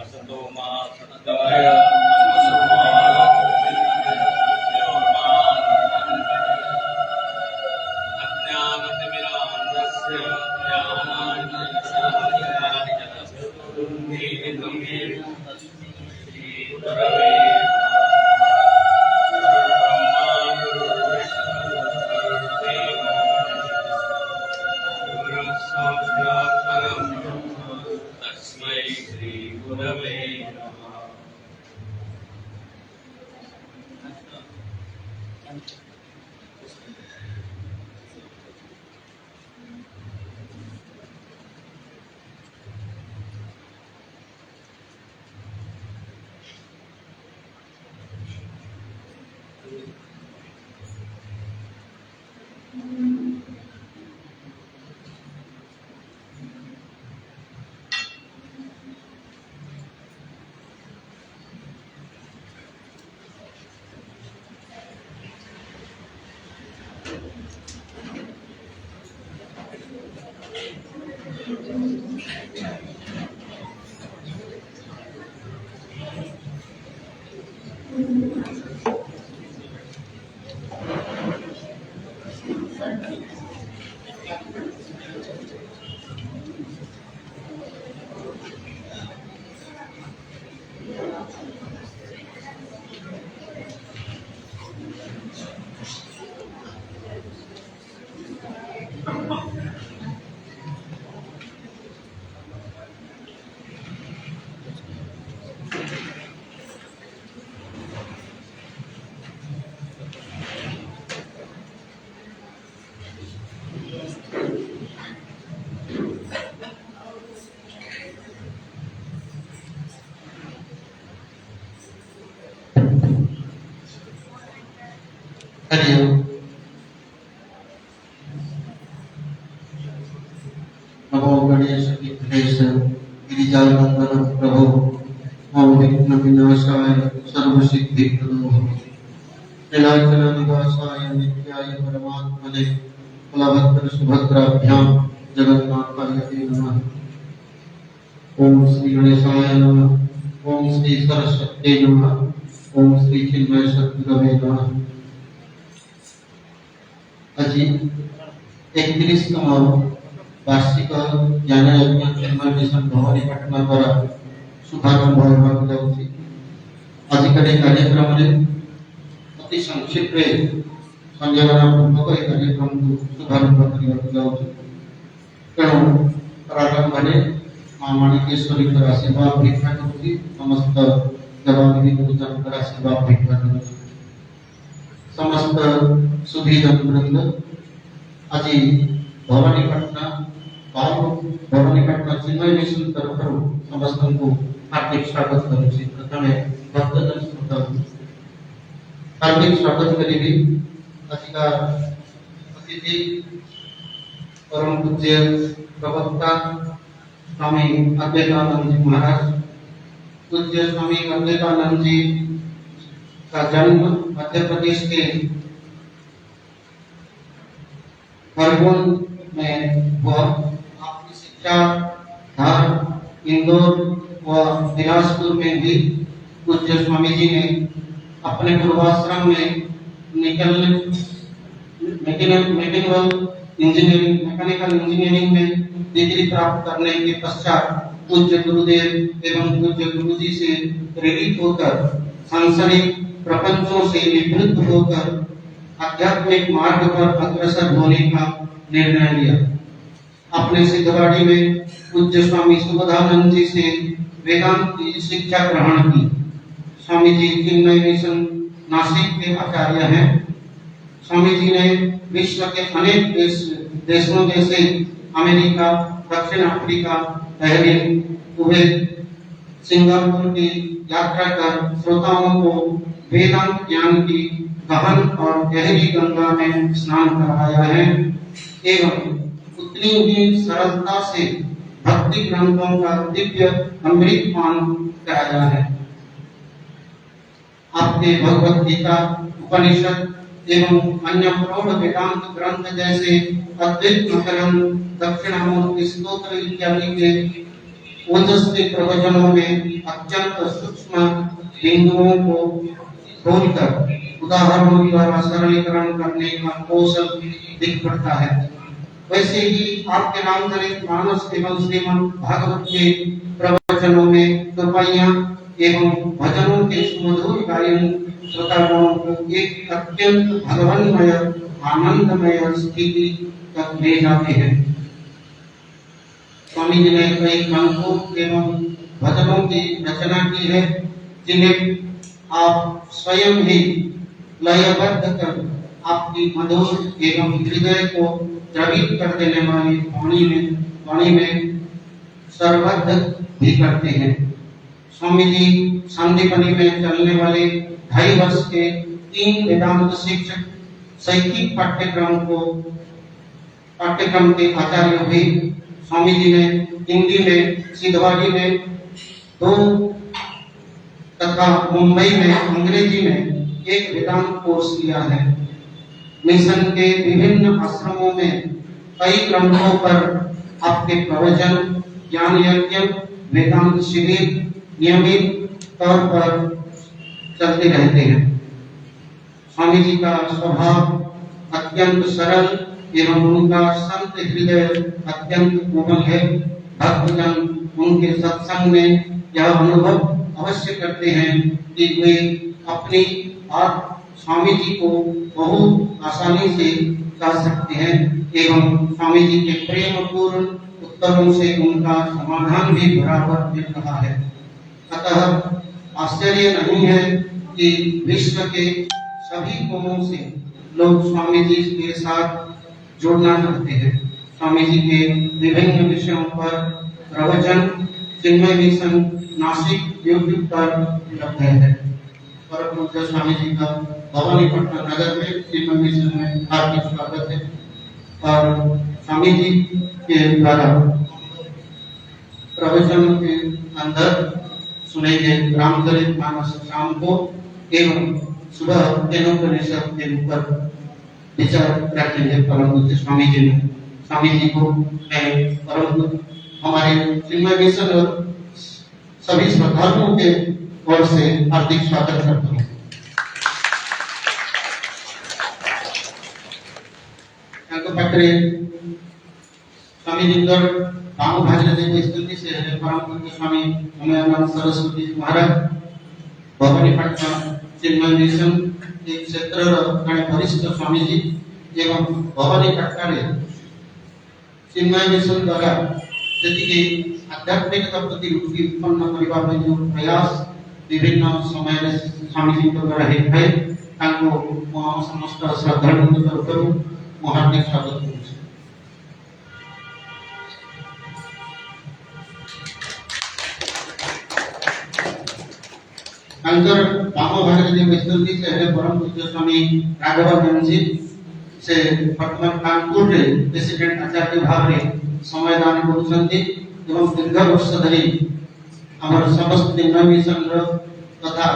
असतो मा सद्गमय अज्ञानतिमिरान्धस्य ज्ञानाञ्जनशलाकया श्रीगुरवे तस्मै श्री गुरवे नमः। नमो गणेश विघ्नेश गिरिजानंदन प्रभो ओम विघ्न विनाशाय सर्वसिद्धिप्रदो नीलाचल निवासाय नित्याय परमात्मने बलभद्र सुभद्राभ्यां जगन्नाथाय नमः। ओम श्री गणेशाय नमः। ओम श्री सरस्वती नमः। ओम श्री चिन्मय सद्गुरवे नमः। आज 31तम वार्षिक ज्ञान यज्ञ चिन्मय मिशन भवानीपाटना द्वारा शुभारंभ होगा जाउछि। आजिकार कार्यक्रम में अति संक्षिप्त संज्ञाना पूर्वक कार्यक्रम को शुभारंभ करने जाउछि। तेणु प्रारंभ में मां माणिकेश्वरी आशीर्वाद भिक्षा करुछि। समस्त देवादेवी गुरुजन आशीर्वाद भिक्षा करुछि। समस्त सुधीजन वृंद आज भवानीपाटना भवानीपाटना चिन्मय मिशन तरफ समस्त को हार्दिक स्वागत करुछि। प्रथमे भक्तजन श्रोता हार्दिक स्वागत करी। आज का अतिथि परम पूज्य प्रवक्ता स्वामी अद्वैतानंद जी महाराज। पूज्य स्वामी अद्वैतानंद जी का जन्म मध्य प्रदेश के खरगोन में हुआ। आपकी शिक्षा धार, इंदौर व बिलासपुर में भी पूज्य स्वामी जी ने अपने पूर्वाश्रम में मैकेनिकल इंजीनियरिंग में डिग्री प्राप्त करने के पश्चात पूज्य गुरुदेव एवं पूज्य गुरुजी से प्रेरित होकर सांसारिक प्रपंचों से निवृत्त होकर आध्यात्मिक मार्ग पर अग्रसर होने का निर्णय लिया। अपने सिद्धवाड़ी में पूज्य स्वामी सुबोधानंद जी से वेदांत की शिक्षा ग्रहण की। स्वामी जी चिन्मय मिशन नासिक के आचार्य हैं। स्वामी जी ने विश्व के अनेक देशों जैसे अमेरिका, दक्षिण अफ्रीका, बहरीन, कुवैत, सिंगापुर की यात्रा कर श्रोताओं को वेदांत ज्ञान की गहन और गहरी गंगा में स्नान करवाया है एवं उतनी ही सरलता से भक्ति ग्रंथों का दिव्य अमृत पान कराया है। आपके भगवत गीता, उपनिषद, एवं अन्य प्रौढ़ वेदांत ग्रंथ जैसे अद्वैत प्रकरण, दक्षिणामूर्ति स्तोत्र इत्यादि के ओजस्वी प्रवचनों में अत्यंत सूक्ष्म बिंदुओं को खोलकर उदाहरणों द्वारा सरलीकरण करने का कौशल दिख पड़ता है। वैसे ही आपके रामचरित मानस एवं श्रीमद् भागवत के प्रवचनों में चौपाइयां एवं भजनों के सुमधुर गायन श्रोतागणों को एक अत्यंत भगवन्मय आनंदमय स्थिति तक ले जाते हैं। स्वामी जी ने कई ग्रंथों एवं भजनों की रचना की है, जिन्हें आप स्वयं ही लयबद्ध कर आपकी मधुर एवं हृदय को द्रवित कर देने वाली वाणी में सरबद्ध भी करते हैं। स्वामी जी संदीपनी में चलने वाले 2.5 वर्ष के 3 वेदांत शिक्षक शैक्षिक पाठ्यक्रम के आचार्य हुए। स्वामी जी ने हिंदी में सिद्धवाड़ी में 2 तथा मुंबई में अंग्रेजी में 1 वेदांत कोर्स किया है। मिशन के विभिन्न आश्रमों में कई ग्रंथों पर आपके प्रवचन, ज्ञान यज्ञ, वेदांत शिविर नियमित तौर पर चलते रहते हैं। स्वामी जी का स्वभाव अत्यंत सरल एवं उनका संत हृदय अत्यंत कोमल है। भक्तजन उनके सत्संग में यह अनुभव अवश्य करते हैं कि वे अपनी बात स्वामी जी को बहुत आसानी से कह सकते हैं एवं स्वामी जी के प्रेम पूर्ण उत्तरों से उनका समाधान भी बराबर मिल रहा है। अतः आश्चर्य नहीं है कि विश्व के सभी कोनों से लोग स्वामी जी के साथ जुड़ना चाहते हैं। स्वामी जी के विभिन्न विषयों पर प्रवचन चिन्मय मिशन नासिक यूट्यूब पर उपलब्ध है। परम पूज्य स्वामी जी का भवानीपट्टनम नगर में चिन्मय मिशन में हार्दिक स्वागत है। और स्वामी जी के द्वारा प्रवचन के अंदर सुने गए रामचरित मानस शाम को एवं सुबह केनोपनिषद के ऊपर विचार रखेंगे परम पूज्य स्वामी जी ने। स्वामी जी को मैं परम हमारे चिन्मय मिशन और सभी श्रद्धालुओं के ओर से हार्दिक स्वागत करता हूँ। स्वामी जी राम भागीरथी स्थिति से परम पूज्य स्वामी अमयानंद सरस्वती जी महाराज भवानीपट्टनम चिन्मय मिशन एक क्षेत्र वरिष्ठ स्वामी जी एवं भवानीपट्टनम चिन्मय मिशन द्वारा जी आध्यात्मिकता प्रति रुचि उत्पन्न करने जो प्रयास विभिन्न समय स्वामी जी द्वारा है समस्त श्रद्धालुओं तरफ हार्दिक स्वागत करूँ। बामो भागीरथी विस्तृति से परम पूज्य स्वामी राघवानंद जी से वर्तमान कानपुर रे प्रेसिडेंट आचार्य भाव रे समयदान करुछंती एवं दीर्घ वर्ष धरी हमर समस्त चिन्मय मिशन तथा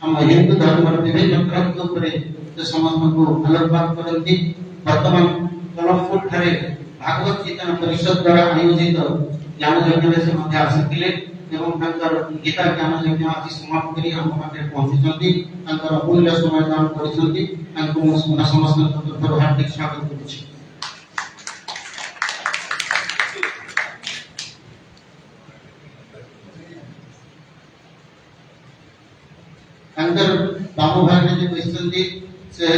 हम हिंदू धर्म विभिन्न ग्रंथ उपरे से समस्त को आलोकपात करती। वर्तमान कलमपुर ठारे भागवत गीता परिषद द्वारा आयोजित ज्ञान यज्ञ से मध्य आसिले एवं तांकर गीता ज्ञान यज्ञ आज समाप्त करी हम पाखे पहुंचीचंती तांकर अमूल्य समयदान करिसंती तांको समस्त तरफ हार्दिक स्वागत करूछि। अंदर बाबू भागीरथी परिस्थिति से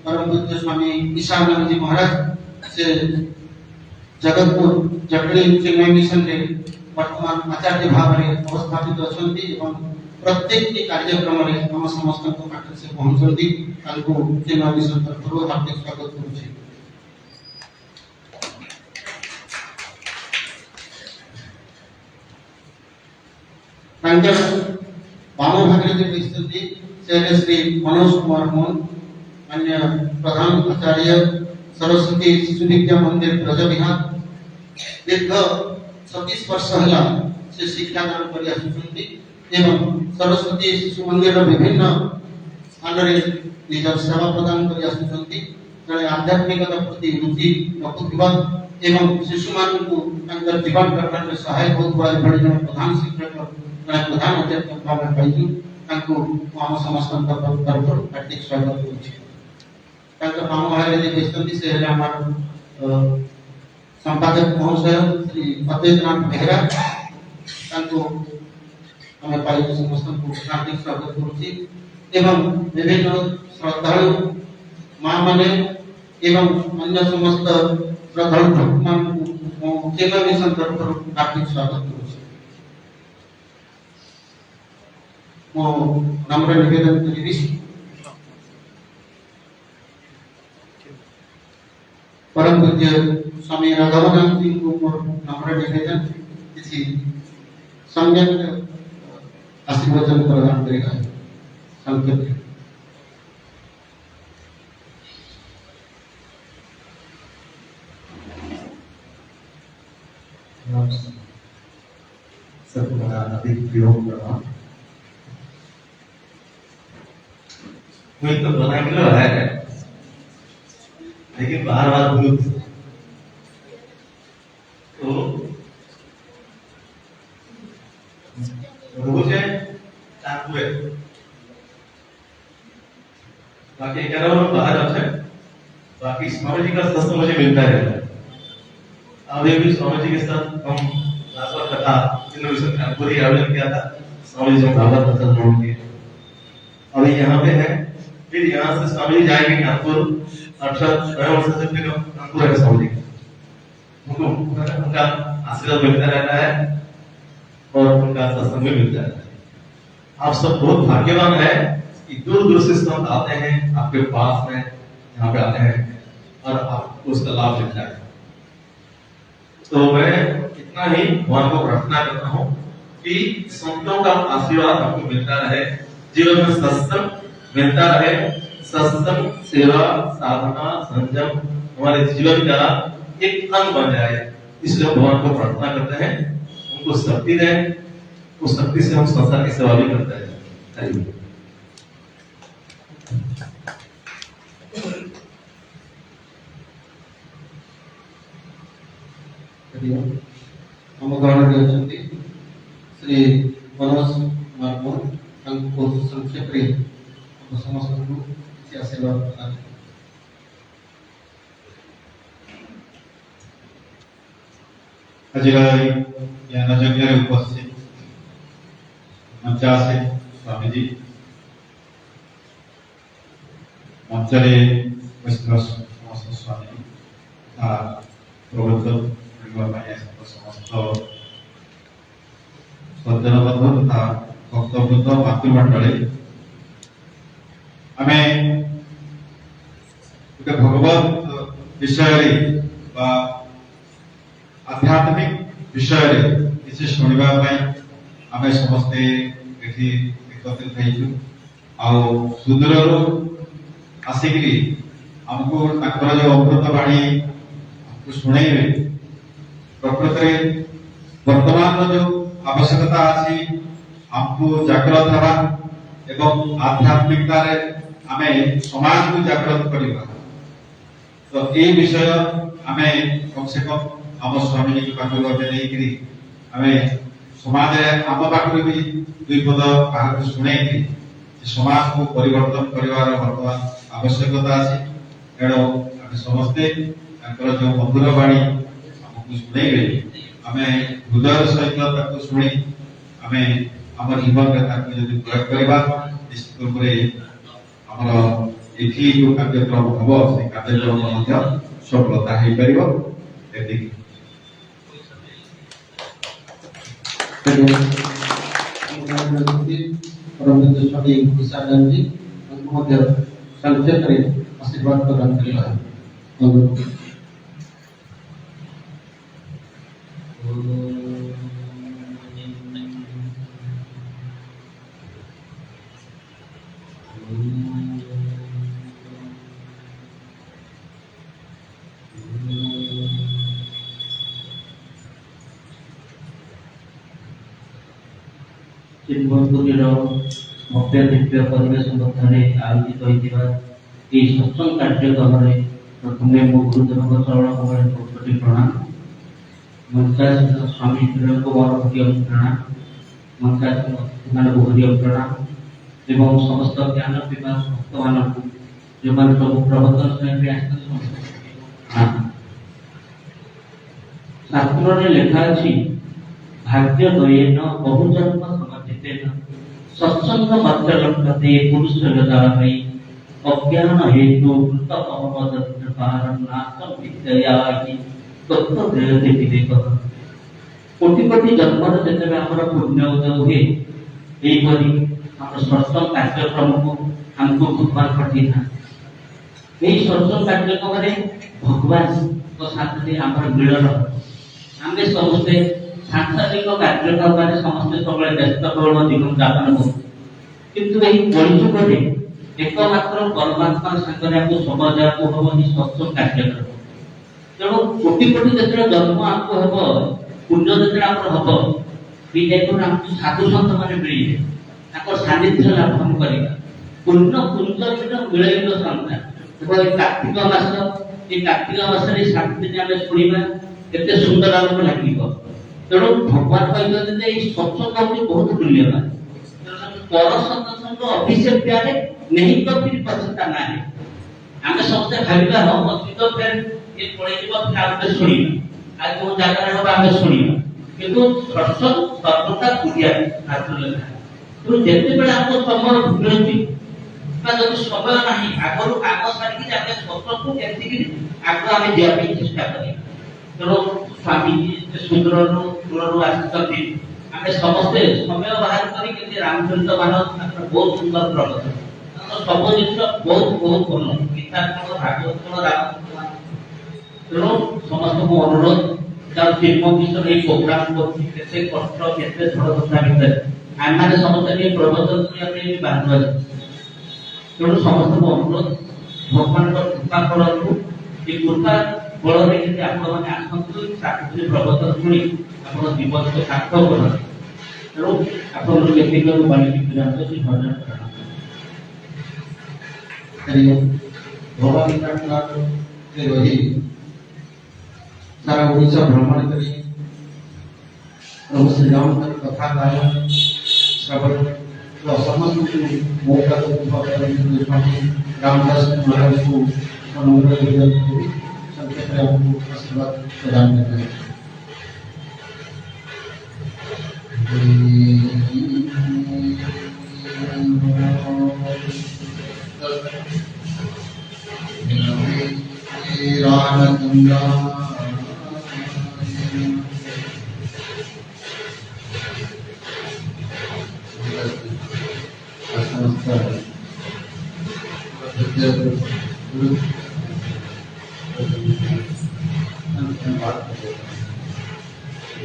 परम पूज्य स्वामी ईशानंद जी महाराज से जगतपुर जटणी चिन्मय मिशन रे वर्तमान आचार्य भाव रे अवस्थापित अछंती एवं प्रत्येक कार्यक्रम रे हम समस्त को पाठ से पहुंचंती तांको चिन्मय मिशन तरफ हार्दिक स्वागत करूछि। तांकर बामो भागीरथी परिस्थिति से श्री मनोज कुमार मोहन अन्य प्रधान आचार्य सरस्वती शिशु विद्या मंदिर ब्रजविहार दीर्घ 36 वर्ष हला से शिक्षादान करि आसुछंती एवं सरस्वती शिशु मंदिर विभिन्न स्थाନରେ ନିଜର ସେବା ପ୍ରଦାନ କରି ଆସୁଛନ୍ତି। ଜଣେ ଆଧ୍ୟାତ୍ମିକତା ପ୍ରତି ରୁଚି ରଖୁଥିବା ଏବଂ ଶିଶୁମାନଙ୍କୁ ତାଙ୍କର ଜୀବନ ଗଠନରେ ସହାୟକ ହେଉଥିବା ଏଭଳି ଜଣେ ପ୍ରଧାନ ଶିକ୍ଷକ ଜଣେ ପ୍ରଧାନ ଅଧ୍ୟାପକ ଭାବେ ପାଇଛୁ। ତାଙ୍କୁ ମୁଁ ଆମ ସମସ୍ତଙ୍କ ତରଫରୁ ହାର୍ଦ୍ଦିକ ସ୍ୱାଗତ କରୁଛି। ତାଙ୍କ ମାମ ଭାଇରେ ଯେ ବସିଛନ୍ତି ସେ ହେଲେ ଆମର संपादक महोदय श्री फतेहनाथ बेहरा तांको हमें पाइक समस्त को हार्दिक स्वागत करुछि एवं विभिन्न श्रद्धालु मां माने एवं अन्य समस्त श्रद्धालु भक्तमान को सेवा मिशन तरफ हार्दिक स्वागत करुछि। मो नम्र निवेदन करिबि परम पूज्य स्वामी राघवानंद जी को नम्र निवेदन किसी सम्यक आशीर्वचन प्रदान करेगा संकेत। सबका अधिक प्रयोग करना कोई तो बना के है लेकिन बार बार भूल तो रोज है चाकू है बाकी 11 लोग बाहर है बाकी स्वामी जी का सत्संग मुझे मिलता है। अभी भी स्वामी जी के साथ हम भागवत कथा पूरी आयोजन किया था स्वामी जी भागवत कथा जोड़ के अभी यहाँ पे है फिर यहाँ से स्वामी जी जाएंगे नागपुर 18 वर्ष से फिर नागपुर है स्वामी जी उनका आशीर्वाद मिलता रहता है और उनका सत्संग भी मिलता रहता है। आप सब बहुत भाग्यवान है कि दूर दूर से संत आते हैं आपके पास में यहाँ पे आते हैं और आपको उसका लाभ मिलता है। तो मैं इतना ही भगवान को प्रार्थना करता हूँ कि संतों का आशीर्वाद आपको मिलता रहे, जीवन में सत्संग मिलता रहे, सत्संग सेवा साधना संयम हमारे जीवन का एक अंग बन जाए। इसलिए भगवान को प्रार्थना करते हैं उनको शक्ति दें, उस शक्ति से हम संसार की सेवा भी करते हैं। हम गौरव देवचंदी श्री मनोज मार्गो हमको संक्षेप रे हम समस्त को से आशीर्वाद प्रदान हजिरा ज्ञान यज्ञ उपस्थित मंचासे स्वामी जी मंचरे वैष्णव समस्त स्वामी जी प्रबंधक समस्त सज्जन बंधु तथा भक्तवृंद मातृमंडली आमे भगवत विषय आध्यात्मिक विषय किसी शुणा आम समस्ते एकत्रित हो सुदूर आसिक आमको जो अमृत बाणी शुणेबे प्रकृत वर्तमान जो आवश्यकता अच्छी हमको जागृत हवा एवं आध्यात्मिकता आमे समाज को जागृत करवा। तो ये विषय आमे कम से कम आम स्वामी जी के पाखु नहीं आमे समाज आम पाखु भी दुई पद क्या शुणे समाज को परिवर्तन कर वर्तमान आवश्यकता अच्छी एणु आम समस्ते जो मधुर बाणी आमको शुणेबे आम हृदय सहित शुणी आम आम जीवन में प्रयोग करवा निश्चित रूप से आमर ये जो कार्यक्रम हम से कार्यक्रम सफलता हो पार स्वामी विशानंद जी संक्षेप आशीर्वाद प्रदान करना है। Tim Bonturi भव्य दिव्य परिवेश मध्य आयोजित होता ये सत्संग कार्यक्रम में प्रथम मो गुरुदेव चरण कमल कोटि प्रणाम। मंत्रासीन स्वामी किरण कुमार भूरियम प्रणाम। मंत्रासीन अतिथिमान भूरियम प्रणाम एवं समस्त ज्ञान विभाग भक्त मान जो मान प्रभु प्रवचन श्रेणी आसते शास्त्र में लिखा अच्छी भाग्य दयेन बहुजन्म समर्थितेन सत्संग मात्र लभते पुरुष लदाई अज्ञान हेतु कृत अहमद पारम नाशम विद्यायाहि तत्व देयते विवेक कोटि कोटि जन्म जेते हमर पुण्य उदय हुए एई परि हम सत्संग कार्यक्रम को हमको भगवान पठी था एई सत्संग कार्यक्रम रे भगवान तो साथ में हमर मिलन आमे समस्ते सांसारिक कार्यक्रम में समस्ते सब व्यस्त बहुल जीवन यापन हो किंतु यही कलिजुगे एकमात्र परमात्मा सागर आपको समझ आपको हम सत्संग कार्यक्रम तेणु कोटि कोटि जो जन्म आपको हम पुण्य जो हम हमको साधु सत मैंने मिले सानिध्य लाभ हम करवा पुण्य पुंज मिल संख्या देखो कार्तिक मास ये कार्तिक मास 7 दिन आम शुणा केते सुंदर आमको लगे तेणु भगवान कहते सत्संग हूँ बहुत मूल्यवान पर सत्संग अभिषेक नहीं तो फिर पछता ना आम समस्त भाविका हम अतीत फिर ये पड़े फिर आगे शुणा आज जो जगह हम आगे शुणा किंतु सत्संग सर्वदा पूजा शास्त्र लिखा तेणु जिते बड़े आम समय भूलती जब समय ना आगु आग सारिक सत्संग को केमती आग आम जावाई चेष्टा करें तेणु स्वामी सुंदर दूर आसते आम समस्ते समय बाहर कर रामचरित मानस बहुत सुंदर प्रवचन सब जिन बहुत बहुत भल गीता भागवत राम तेणु समस्त को अनुरोध तार जन्म विषय प्रोग्राम करते कष्ट के झड़ता भितर आम मैंने समस्त प्रवचन बाहर तेणु समस्त को अनुरोध भगवान कृपा करूँ ये कृपा बल में आपने आसतु चाकरी प्रवचन शुणी आप जीवन को सार्थक कर तेणु आप भगवान रही सारा ओडिशा भ्रमण करी प्रभु श्री राम कथा गायन श्रवण तो समस्त मौका रामदास महाराज को अनुग्रह संक्षेप आपको आशीर्वाद प्रदान करते हैं।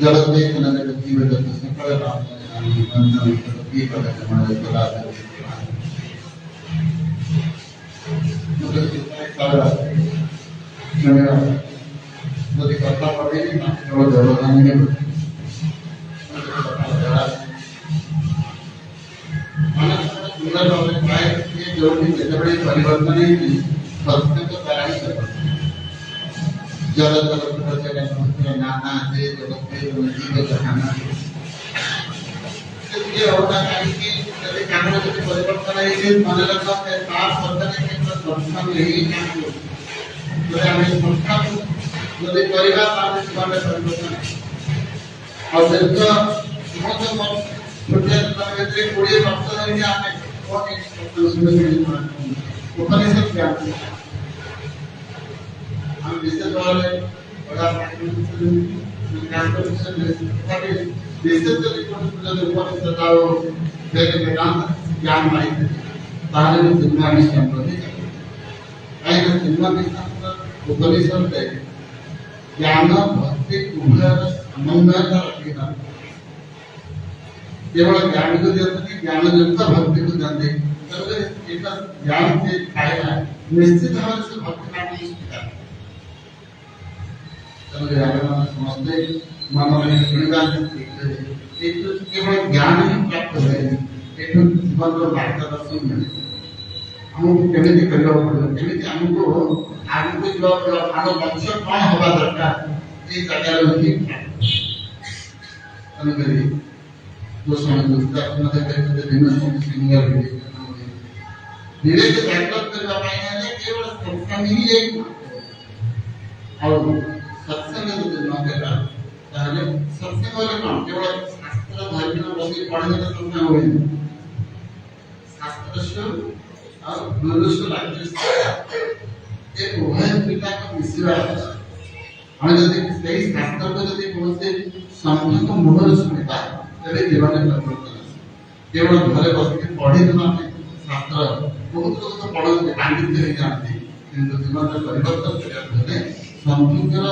जगत में कनक जीव जगत सकल राम नामी बंधन की प्रकट हमारे बला যদি কথা পড়েনি না কেবল জড়দান নিয়ে सुंदर प्राय जो भी बड़े परिवर्तन है सत्य तो द्वारा ही कर जगत नाना से जगत के नदी के जहाना ये होता है कि यदि कानून के परिवर्तन है ये माने लगता है साफ वर्तन के संस्था नहीं है तो हमें संस्था यदि परिवार पाने से बड़े परिवर्तन और जब बहुत छोटे तरगति पूरे वक्त में आने और उपनिषद ज्ञान हम विशेष वाले बड़ा ज्ञान को विषय विशेष उपनिषद आओ वेद वेदांत ज्ञान माई तारे में जिम्मा में संबंधित है ऐसे जिम्मा में संबंधित उपनिषद है ज्ञान भक्ति उभय समन्वय का रखना केवल ज्ञान को देते ज्ञान युक्त भक्ति को जानते तब एक ज्ञान से फायदा निश्चित भाव से भक्ति का नहीं होता तब ज्ञान समझते मन में गुणगान एक केवल ज्ञान ही प्राप्त हो जाए एक जीवन मार्गदर्शन मिले आमको केମିତି କରିବାକୁ पड़िବ केମିତି ଆମକୁ आगକୁ ଯିବାକୁ ପଡ଼ିବ ଆମ ଲକ୍ଷ୍ୟ କ'ଣ ହେବା ଦରକାର ଏ ଜାଗାରେ ଅଛି ତେଣୁକରି जो समय दिन सिंगर विवेक जागृत करने केवल सत्संग ही एक और सत्संग न करा सत्संग कौन केवल शास्त्र धर्म बसी पढ़ने का सत्संग हुए शास्त्र और मनुष्य एक उभय पिता को मिश्रा हम यदि सही शास्त्र को यदि कौन से संत को मुहर सुनता तेरे जीवन में परिवर्तन केवल घरे बस पढ़ी तो शास्त्र बहुत लोग तो पढ़ते पांडित्य नहीं जानते किंतु जीवन में परिवर्तन करने संतुर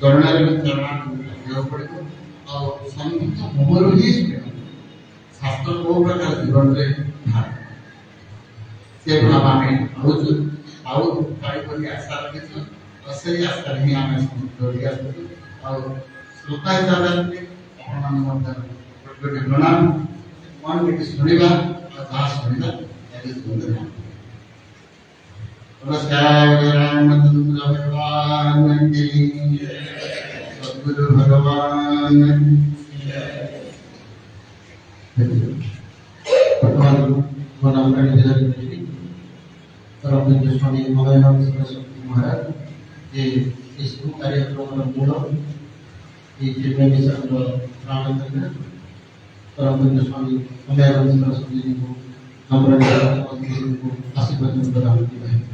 चरण चरण पड़े और संत मुहर ही शास्त्र को प्रकार जीवन में से भाव में बहुत पाई आशा रखी और सही आशा ही आम और श्रोता हिसाब से प्रणाम मन के सुनिबा और दास सुनिबा ये सुंदर नमस्कार रामचंद्र भगवान की सद्गुरु भगवान भगवान परम स्वामी मलयानंद सरस्वती महाराज ये इस कार्यक्रम मूल ये जितने भी सब प्राण करना परम स्वामी मलयानंद सरस्वती जी को को आशीर्वाद प्रदान किया है।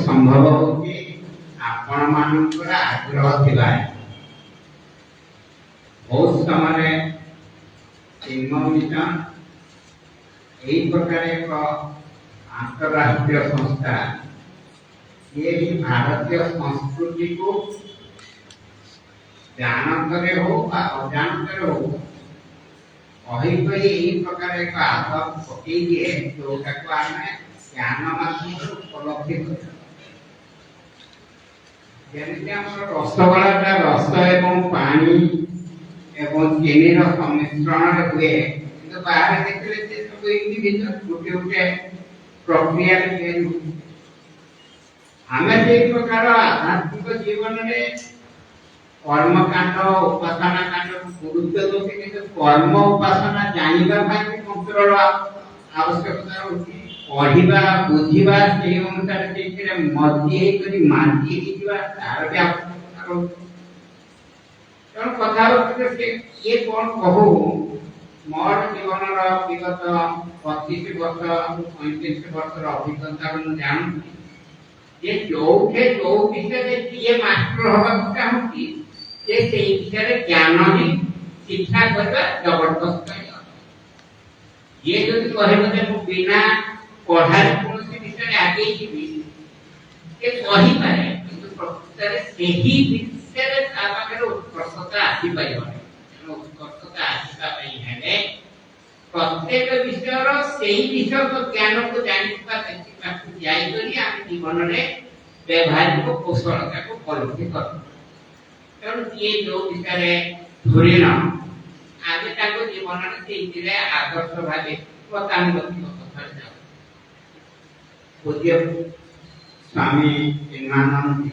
संभव होगी आपण मानकर आग्रह थिला बहुत समय मिशन यही प्रकार एक अंतरराष्ट्रीय संस्था ये भी भारतीय संस्कृति को जानते हो अजानते हो यही प्रकार एक आदत पकई दिए जोटा को आम ज्ञान माध्यम उपलब्धि कर रसगोला रस एवं पानी एवं चीनी सम्मिश्रण हुए बाहर देखते सब इंडिविजुअल गोटे गोटे प्रक्रिया आम से प्रकार आध्यात्मिक जीवन में कर्म कांड उपासना कांड गुरुत्व दौते कि कर्म उपासना जानवा मंत्र आवश्यकता होती पढ़ा बुझा से अनुसार मजी मांझी तार भी आवश्यकता रोचे कथा ये कौन कहू मोर जीवन विगत 25 वर्ष 35 वर्ष अभिज्ञता जानू ये जो विषय ये मास्टर हवा चाहूँगी ये विषय ज्ञान ही शिक्षा करवा जबरदस्त ये जो कहे बिना पढ़ाई कौन से विषय आगे जीवी के कही पारे किंतु प्रकृତରେ ସେହି ବିଷୟରେ ତା ପାଖରେ ଉତ୍କର୍ଷତା ଆସିପାରିବନି। ତେଣୁ ଉତ୍କର୍ଷତା ଆସିବା ପାଇଁ ହେଲେ ପ୍ରତ୍ୟେକ ବିଷୟର ସେହି ବିଷୟକ ଜ୍ଞାନକୁ ଜାଣିଥିବା ବ୍ୟକ୍ତି ପାଖକୁ ଯାଇକରି ଆମେ ଜୀବନରେ ବ୍ୟବହାରିକ କୌଶଳତାକୁ ପରୀକ୍ଷା କରୁ। ତେଣୁ ଯିଏ ଯୋଉ ବିଷୟରେ ଧୁରିଣ ଆମେ ତାଙ୍କ ଜୀବନରେ ସେଇଥିରେ ଆଦର୍ଶ ଭାବେ ଗତାନୁଗତିକ କଥାରେ ଯାଉ। ପୂଜ୍ୟ ସ୍ୱାମୀ ପ୍ରେମାନନ୍ଦ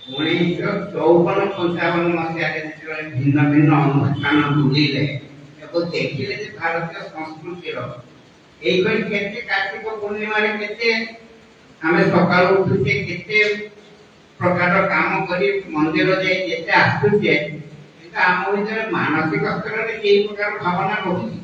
1954-55 ମସିହାରେ ଯେତେବେଳେ ଭିନ୍ନ ଭିନ୍ନ ଅନୁଷ୍ଠାନ ବୁଲିଲେ ଏବଂ ଦେଖିଲେ ଯେ ଭାରତୀୟ ସଂସ୍କୃତିର ଏଇଭଳି କେତେ କାର୍ତ୍ତିକ ପୂର୍ଣ୍ଣିମାରେ କେତେ ଆମେ ସକାଳୁ ଉଠୁଛେ କେତେ ପ୍ରକାର କାମ କରି ମନ୍ଦିର ଯାଇ ଯେତେ ଆସୁଛେ କିନ୍ତୁ ଆମ ଭିତରେ ମାନସିକ ସ୍ତରରେ ଏଇ ପ୍ରକାର ଭାବନା ରହୁଛି।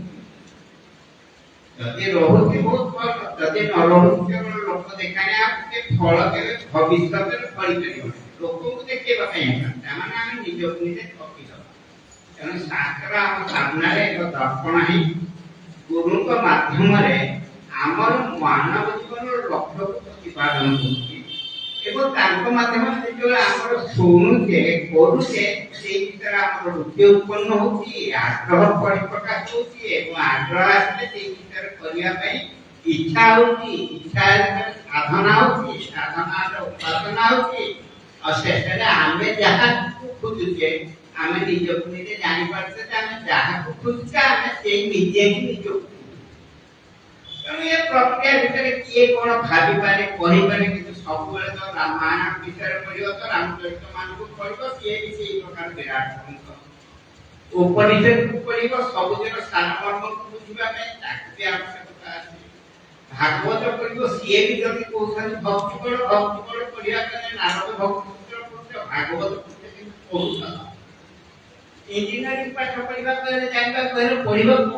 ଯଦି ରହୁଛି ବହୁତ ଭଲ, ଯଦି ନ ରହୁଛି କେବଳ ଲୋକ ଦେଖାଣିଆ ସେ ଫଳ କେବେ ଭବିଷ୍ୟତରେ ଫଳିପାରିବନି। ଲୋକଙ୍କୁ ଦେଖେଇବା ପାଇଁ ସେମାନେ ଆମେ ନିଜକୁ ନିଜେ ଠକିଦେବା। ତେଣୁ ଶାସ୍ତ୍ର ଆମ ସାମ୍ନାରେ ଏକ ଦର୍ପଣ ହିଁ ଗୁରୁଙ୍କ ମାଧ୍ୟମରେ ଆମର ମାନବ ଜୀବନର ଲକ୍ଷ୍ୟକୁ ପ୍ରତିପାଦନ କରୁଛି ଏବଂ ତାଙ୍କ ମାଧ୍ୟମରେ ଯେତେବେଳେ ଆମର ଶୁଣୁଛେ କରୁଛେ ସେଇ ଭିତରେ ଆମର ରୁଚି ଉତ୍ପନ୍ନ ହଉଛି, ଆଗ୍ରହ ପରିପ୍ରକାଶ ହଉଛି ଏବଂ ଆଗ୍ରହ ଆସିଲେ ସେଇ ଭିତରେ କରିବା ପାଇଁ ଇଚ୍ଛା ହଉଛି, ଇଚ୍ଛା ସାଧନା ହଉଛି, ସାଧନାର ଉପାସନା ହଉଛି ଆଉ ଶେଷରେ ଆମେ ଯାହା ଖୋଜୁଛେ ଆମେ ନିଜକୁ ନିଜେ ଜାଣିପାରୁଛେ ଯେ ଆମେ ଯାହାକୁ ଖୋଜୁଛେ ଆମେ ସେଇ ନିଜେ ହିଁ ନିଜକୁ। ତେଣୁ ଏ ପ୍ରକ୍ରିୟା ଭିତରେ କିଏ କଣ ଭାବିପାରେ କହିପାରେ କିନ୍ତୁ ସବୁବେଳେ ତ ରାମାୟଣ ବିଷୟରେ ପଢିବ ତ ରାମଚରିତ ମାନଙ୍କୁ ପଢିବ ସିଏ ବି ସେଇ ପ୍ରକାର ବିରାଟ ଗ୍ରନ୍ଥ। ଉପନିଷଦକୁ ପଢିବ ସବୁଦିନ ସାରମର୍ମକୁ ବୁଝିବା ପାଇଁ ତାକୁ ବି ଆବଶ୍ୟକତା ଅଛି। ଭାଗବତ ପଢିବ ସିଏ ବି ଯଦି କହୁଛନ୍ତି ଭକ୍ତି ବଳ ପଢିବା ପାଇଁ ନାରଦ ଭକ୍ତି ପଢୁଛ ଭାଗବତ ପଢୁଛ। ଇଞ୍ଜିନିୟରିଂ ପାଠ ପଢିବା ପାଇଁ ଜାଣିବା କହିଲେ ପଢିବାକୁ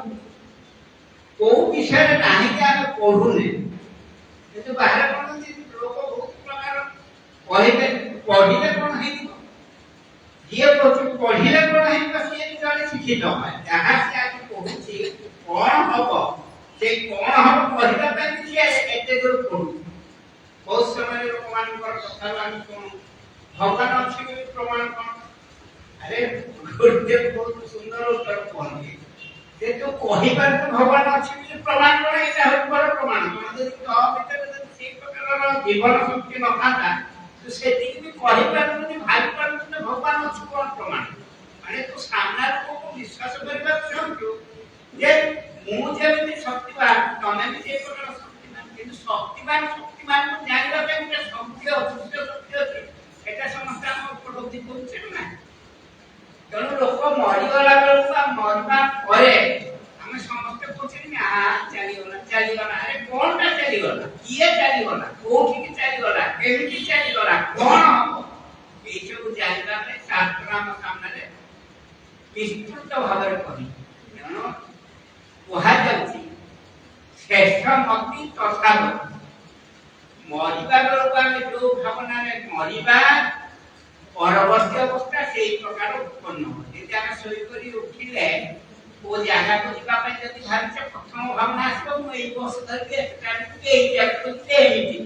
କୋଉ ବିଷୟରେ ନାହିଁ କି ଆମେ ପଢୁନେ କିନ୍ତୁ ବାହାରେ କଣ ଲୋକ ବହୁତ ପ୍ରକାର କହିବେ ପଢିଲେ କଣ ହେଇଯିବ, ଯିଏ ପଢିଲେ କଣ ହେଇଯିବ ସିଏ ବି ଜଣେ ଶିକ୍ଷିତ হয়। ଯାହା ସେ ଆଜି ପଢୁଛି କଣ ହବ ସେ କଣ ହବ କହିବା ପାଇଁ ସିଏ ଏତେ ଦୂର ପଢୁଛି। ବହୁତ ସମୟରେ ଲୋକମାନଙ୍କର କଥାରୁ ଆମେ ଶୁଣୁ ଭଗବାନ ଅଛି ବୋଲି ପ୍ରମାଣ କଣ? ଆରେ ଗୁରୁଦେବ ବହୁତ ସୁନ୍ଦର ଉତ୍ତର କୁହନ୍ତି ଯେ ତୁ କହିପାରୁଛୁ ଭଗବାନ ଅଛି ବୋଲି ପ୍ରମାଣ କଣ? ଏଇଟା ହେଉଛି ବଡ଼ ପ୍ରମାଣ। ଯଦି ତୋ ଭିତରେ ଯଦି ସେଇ ପ୍ରକାରର ଜୀବନ ଶକ୍ତି ନଥାନ୍ତା ତୁ ସେତିକି ବି କହିପାରୁନି ଭାବିପାରୁଛୁ ଯେ ଭଗବାନ ଅଛି କଣ ପ୍ରମାଣ? ମାନେ ତୁ ସାମ୍ନା ଲୋକକୁ ବିଶ୍ୱାସ କରିବାକୁ ଚାହୁଁଛୁ ଯେ ମୁଁ ଯେମିତି ଶକ୍ତିବାନ ତମେ ବି ସେଇ ପ୍ରକାର ଶକ୍ତିମାନ କିନ୍ତୁ ଶକ୍ତିମାନଙ୍କୁ ଜାଣିବା ପାଇଁ ଗୋଟେ ଶକ୍ତି ଅଦୃଶ୍ୟ ଶକ୍ତି ଅଛି ଏଟା ସମସ୍ତେ ଆମ ଉପଲବ୍ଧି କରୁଛେ ନା। ତେଣୁ ଲୋକ ମରିଗଲା ବେଳକୁ ବା ମରିବା ପରେ ଆମେ ସମସ୍ତେ କହୁଛେ ଚାଲିଗଲା। ଆରେ କଣଟା ଚାଲିଗଲା, କିଏ ଚାଲିଗଲା, କୋଉଠିକି ଚାଲିଗଲା, କେମିତି ଚାଲିଗଲା, କଣ ହବ ଏଇସବୁ ଜାଣିବା ପାଇଁ ଶାସ୍ତ୍ର ଆମ ସାମ୍ନାରେ ବିସ୍ତୃତ ଭାବରେ କହି। ତେଣୁ କୁହାଯାଉଛି ଶ୍ରେଷ୍ଠ ମତି ତଥାଗତି। ମରିବା ବେଳକୁ ଆମେ ଯୋଉ ଭାବନାରେ ମରିବା ପରବର୍ତ୍ତୀ ଅବସ୍ଥା ସେଇ ପ୍ରକାର ଉତ୍ପନ୍ନ ହୁଏ। ଯଦି ଆମେ ଶୋଇକରି ଉଠିଲେ କୋଉ ଜାଗାକୁ ଯିବା ପାଇଁ ଯଦି ଭାବିଛେ ପ୍ରଥମ ଭାବନା ଆସିବ ମୁଁ ଏଇ ବସ ଧରିକି ଏଇ ଜାଗାକୁ ଏମିତି।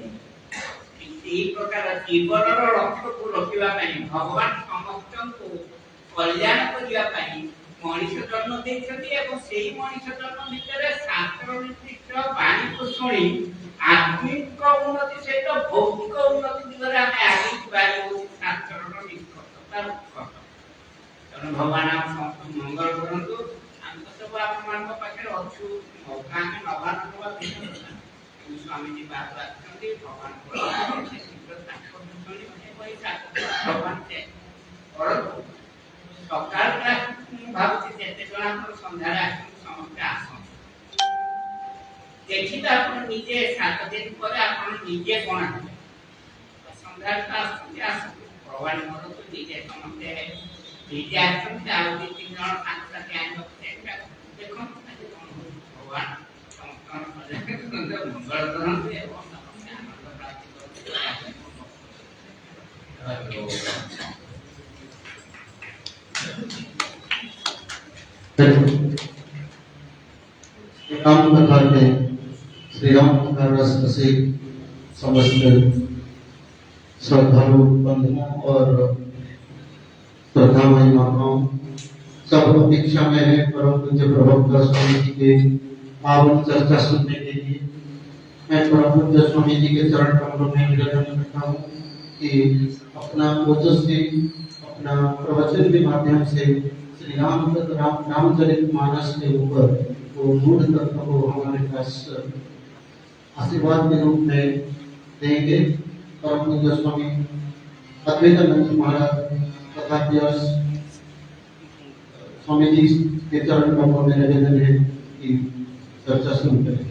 ଏଇ ପ୍ରକାର ଜୀବନର ଲକ୍ଷ୍ୟକୁ ରଖିବା ପାଇଁ ଭଗବାନ ସମସ୍ତଙ୍କୁ କଲ୍ୟାଣ କରିବା ପାଇଁ ମଣିଷ ଜନ୍ମ ଦେଇଛନ୍ତି ଏବଂ ସେଇ ମଣିଷ ଜନ୍ମ ଭିତରେ ଶାସ୍ତ୍ର ନିର୍ଦ୍ଦିଷ୍ଟ ବାଣୀକୁ ଶୁଣି ଆତ୍ମିକ ଉନ୍ନତି ସହିତ ଭୌତିକ ଉନ୍ନତି ଦିଗରେ ଆମେ ଆଗେଇ ଯିବାର ହେଉଛି ଶାସ୍ତ୍ରର ନିଷ୍କର୍ଷତା ଉତ୍କର୍ଷ। ତେଣୁ ଭଗବାନ ଆମ ସମସ୍ତଙ୍କୁ ମଙ୍ଗଳ କରନ୍ତୁ। ଆମେ ତ ସବୁ ଆପଣମାନଙ୍କ ପାଖରେ ଅଛୁ, ମୌକା ଆମେ ନବା କିନ୍ତୁ ସ୍ୱାମୀଜୀ ବାହାରୁ ଆସିଛନ୍ତି ଭଗବାନ ଶୀଘ୍ର ତାଙ୍କ ଭଗବାନ କରନ୍ତୁ। ସକାଳଟା ମୁଁ ଭାବୁଛି ଯେତେ ଜଣ ଆପଣ ସନ୍ଧ୍ୟାରେ ଆସନ୍ତୁ ସମସ୍ତେ ଆସନ୍ତୁ ଦେଖିବେ ଆପଣ ନିଜେ 7 ଦିନ ପରେ ଆପଣ ନିଜେ କଣ ହେବେ। ସନ୍ଧ୍ୟାରେ ତ ଆସନ୍ତି ଭଗବାନ କରନ୍ତୁ ନିଜେ ସମସ୍ତେ ନିଜେ ଆସନ୍ତି ଆଉ 2-3 ଜଣ ସାଙ୍ଗସାଥି ଆଣିବାକୁ ଦେଖନ୍ତୁ ଭଗବାନ ସମସ୍ତଙ୍କର ମଙ୍ଗଳ କରନ୍ତୁ ଏବଂ ସମସ୍ତେ ଆନନ୍ଦ ପ୍ରାପ୍ତି କରନ୍ତୁ। राम कथा के श्री राम का रस से समस्त श्रद्धालु बंधुओं और श्रद्धामयी माताओं सब अपेक्षा में है परम पूज्य प्रभुपाद स्वामी जी के पावन चर्चा सुनने के लिए। मैं परम पूज्य स्वामी जी के चरण कमलों में निवेदन करता हूँ कि अपना ओजस्वी अपना प्रवचन के माध्यम से श्री रामचरित मानस के ऊपर वो मूल तत्व को हमारे पास आशीर्वाद के रूप में देंगे। परम पूज्य स्वामी अद्वैतानंद महाराज तथा स्वामी जी के चरण कमलों में निवेदन है कि चर्चा शुरू करें।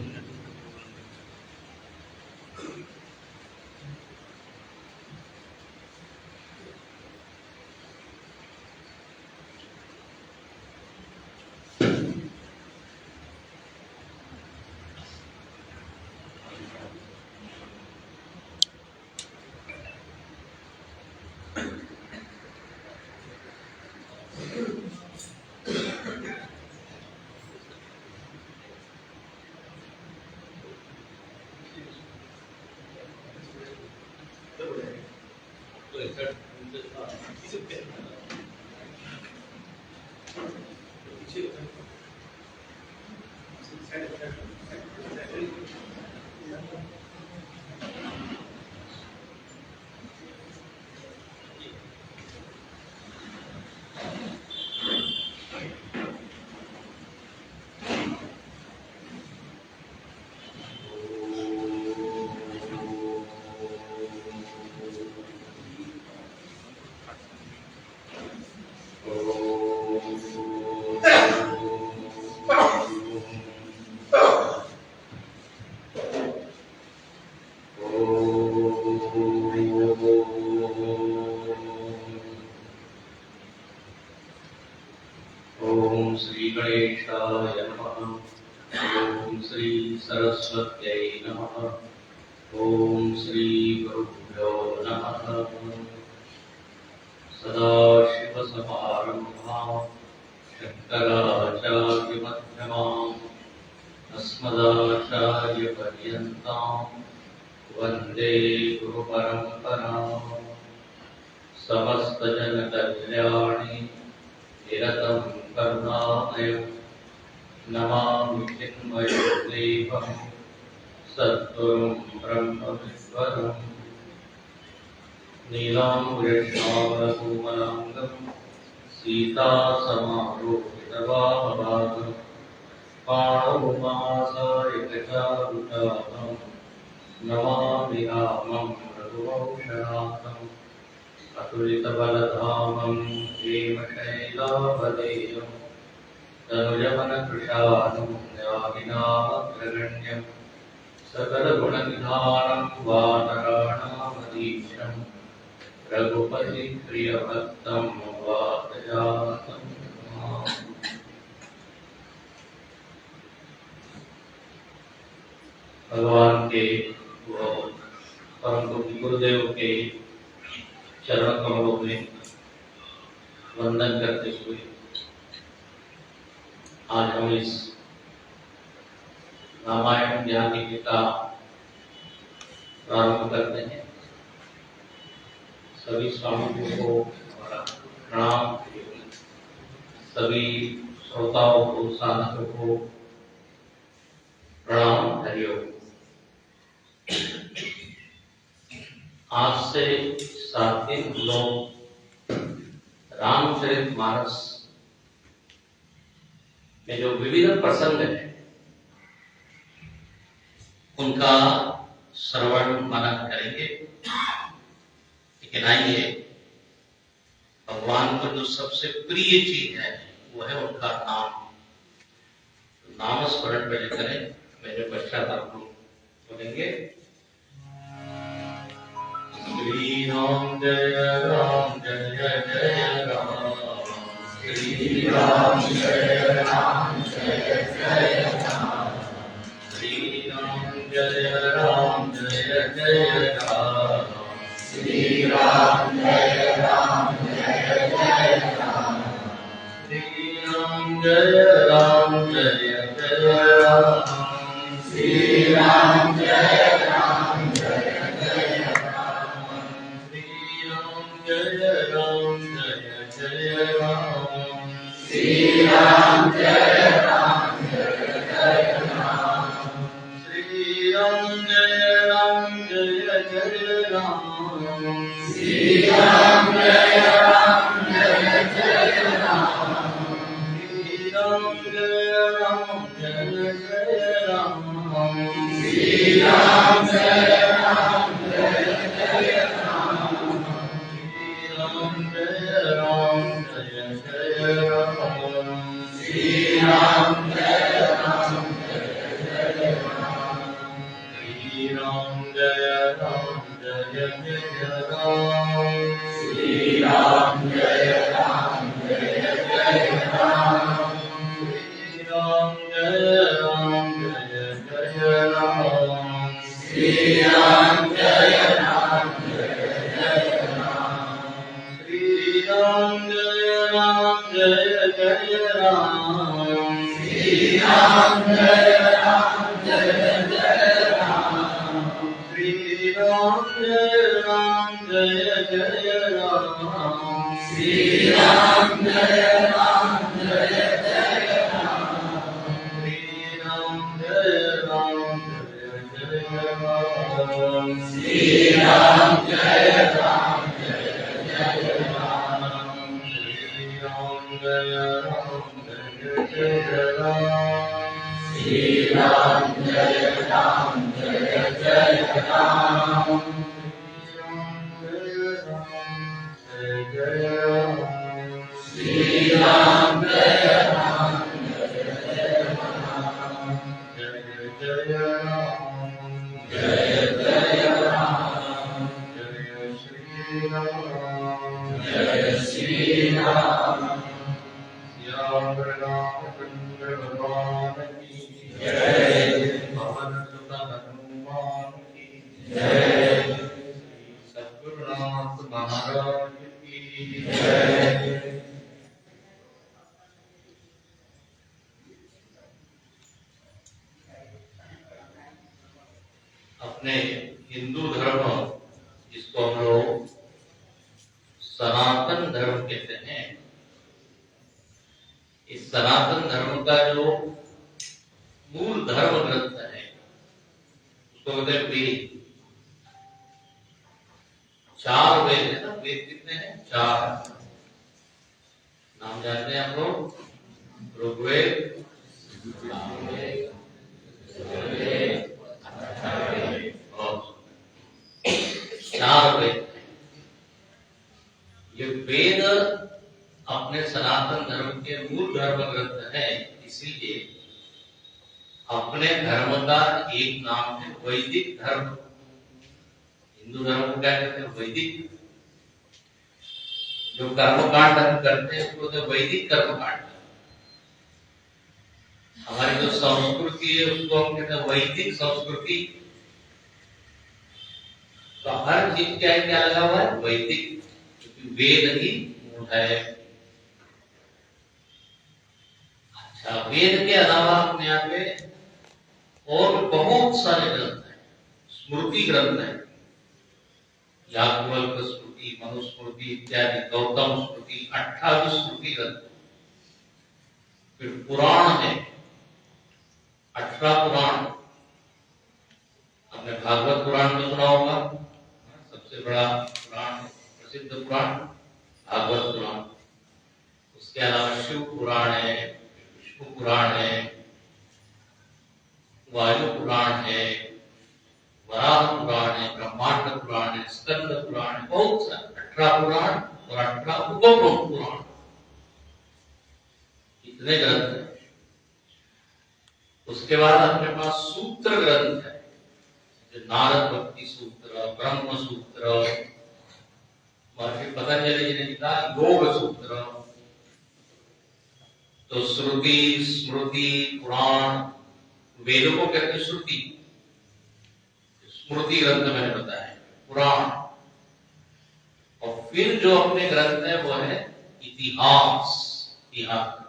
ओम श्री गणेशाय नमः। ओम श्री सरस्वत्यै नमः। ओम श्री गुरुभ्यो नमः। सदाशिवसमारम्भां शङ्कराचार्यमध्यमाम् अस्मदाचार्यपर्यन्तां वन्दे गुरुपरम्पराम्। समस्तजनकल्याणे निरतं करुणामयं नमामि चिन्मयो देवं सद्गुरुं ब्रह्मविद्वरम्। नीलाम्बुजश्यामलकोमलाङ्गं सीतासमारोहितवामभागं पाणौ मासायकचारुचापं नमामि रामं रघुवंशनाथम्। अतुलितबलधामं हेमशैलावदेयं तनुजवनकृशानं यामिनामग्रगण्यं सकलगुणनिधानं वानराणामधीशं रघुपतिप्रियभक्तं वातजातं नमामि। भगवान के परम गुरुदेव के चरण कमलों में वंदन करते हुए आज हम इस रामायण ज्ञान का प्रारंभ करते हैं। सभी स्वामी जी को हमारा प्रणाम, सभी श्रोताओं को साधकों को प्रणाम, हरिओम। आज से 7 दिन लोग रामचरितमानस में जो विविध प्रसंग है उनका श्रवण मनन करेंगे। लेकिन आइए, भगवान को जो सबसे प्रिय चीज है वो है उनका नाम। नाम स्मरण पहले करें, मेरे पश्चात आप लोग बोलेंगे। श्री राम जय राम जय जय राम। श्री राम जय राम जय जय राम। श्री राम जय राम जय जय राम। श्री राम जय राम जय जय राम। श्री राम जय राम जय जय राम। श्री राम अपने हिंदू धर्म, जिसको हम लोग सनातन धर्म कहते हैं, इस सनातन धर्म का जो मूल धर्म ग्रंथ है उसको कहते हैं वेद। 4 वेद है ना। वेद कितने हैं? 4 नाम जानते हैं हम लोग? ऋग्वेद, सामवेद, यजुर्वेद, और 4 वेद। ये वेद अपने सनातन धर्म के मूल धर्म ग्रंथ है, इसीलिए अपने धर्म का एक नाम है वैदिक धर्म। हिंदू धर्म को क्या कहते हैं? वैदिक। जो कर्मकांड हम करते हैं उसको तो वैदिक कर्मकांड। हमारी जो संस्कृति है उसको हम कहते हैं वैदिक संस्कृति। तो हर चीज क्या है, क्या लगा हुआ है? वैदिक, क्योंकि वेद ही मूल है। अच्छा, वेद के अलावा अपने यहाँ पे और बहुत सारे ग्रंथ हैं, स्मृति ग्रंथ हैं। याज्ञवल्क्य स्मृति, मनुस्मृति इत्यादि, गौतम स्मृति, 28 स्मृति ग्रंथ। फिर पुराण है, 18 पुराण। आपने भागवत पुराण तो सुना होगा, सबसे बड़ा पुराण, प्रसिद्ध पुराण भागवत पुराण। उसके अलावा शिव पुराण है, विष्णु पुराण है, वायु पुराण है, वराह पुराण है, ब्रह्मांड पुराण है, स्कंद पुराण है, बहुत सारे 18 पुराण और 18 उपपुराण पुराण। इतने ग्रंथ हैं। उसके बाद अपने पास सूत्र ग्रंथ है, नारद भक्ति सूत्र, ब्रह्म सूत्र, महर्षि पतंजलि जी ने लिखा योग सूत्र। तो श्रुति, स्मृति, पुराण, वेदों को कहते हैं श्रुति। स्मृति ग्रंथ मैंने बताया, पुराण। और फिर जो अपने ग्रंथ है वो है इतिहास। इतिहास,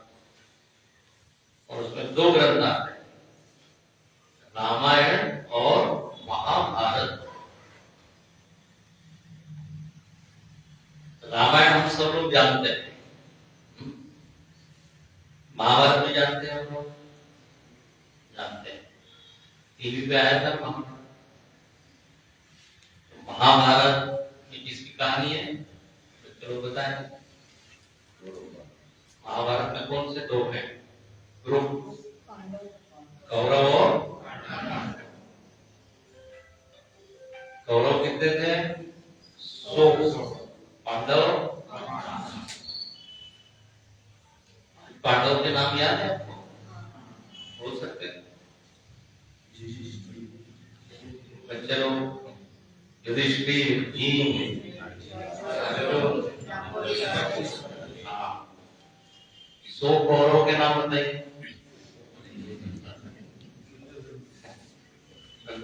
और उसमें 2 ग्रंथ आते हैं, रामायण और महाभारत। रामायण हम सब लोग जानते हैं, महाभारत भी जानते हैं, हम लोग जानते हैं। टीवी पे आया था महाभारत। महाभारत ये किसकी कहानी है? चलो बताएं। महाभारत में कौन से 2 हैं? ग्रुप कौरव और कौरव कितने थे? 100। पांडव पांडव के नाम याद है आपको? बोल सकते हैं? चलो, युधिष्ठिर, भीम, अर्जुन। 100 कौरवों के नाम बताइए।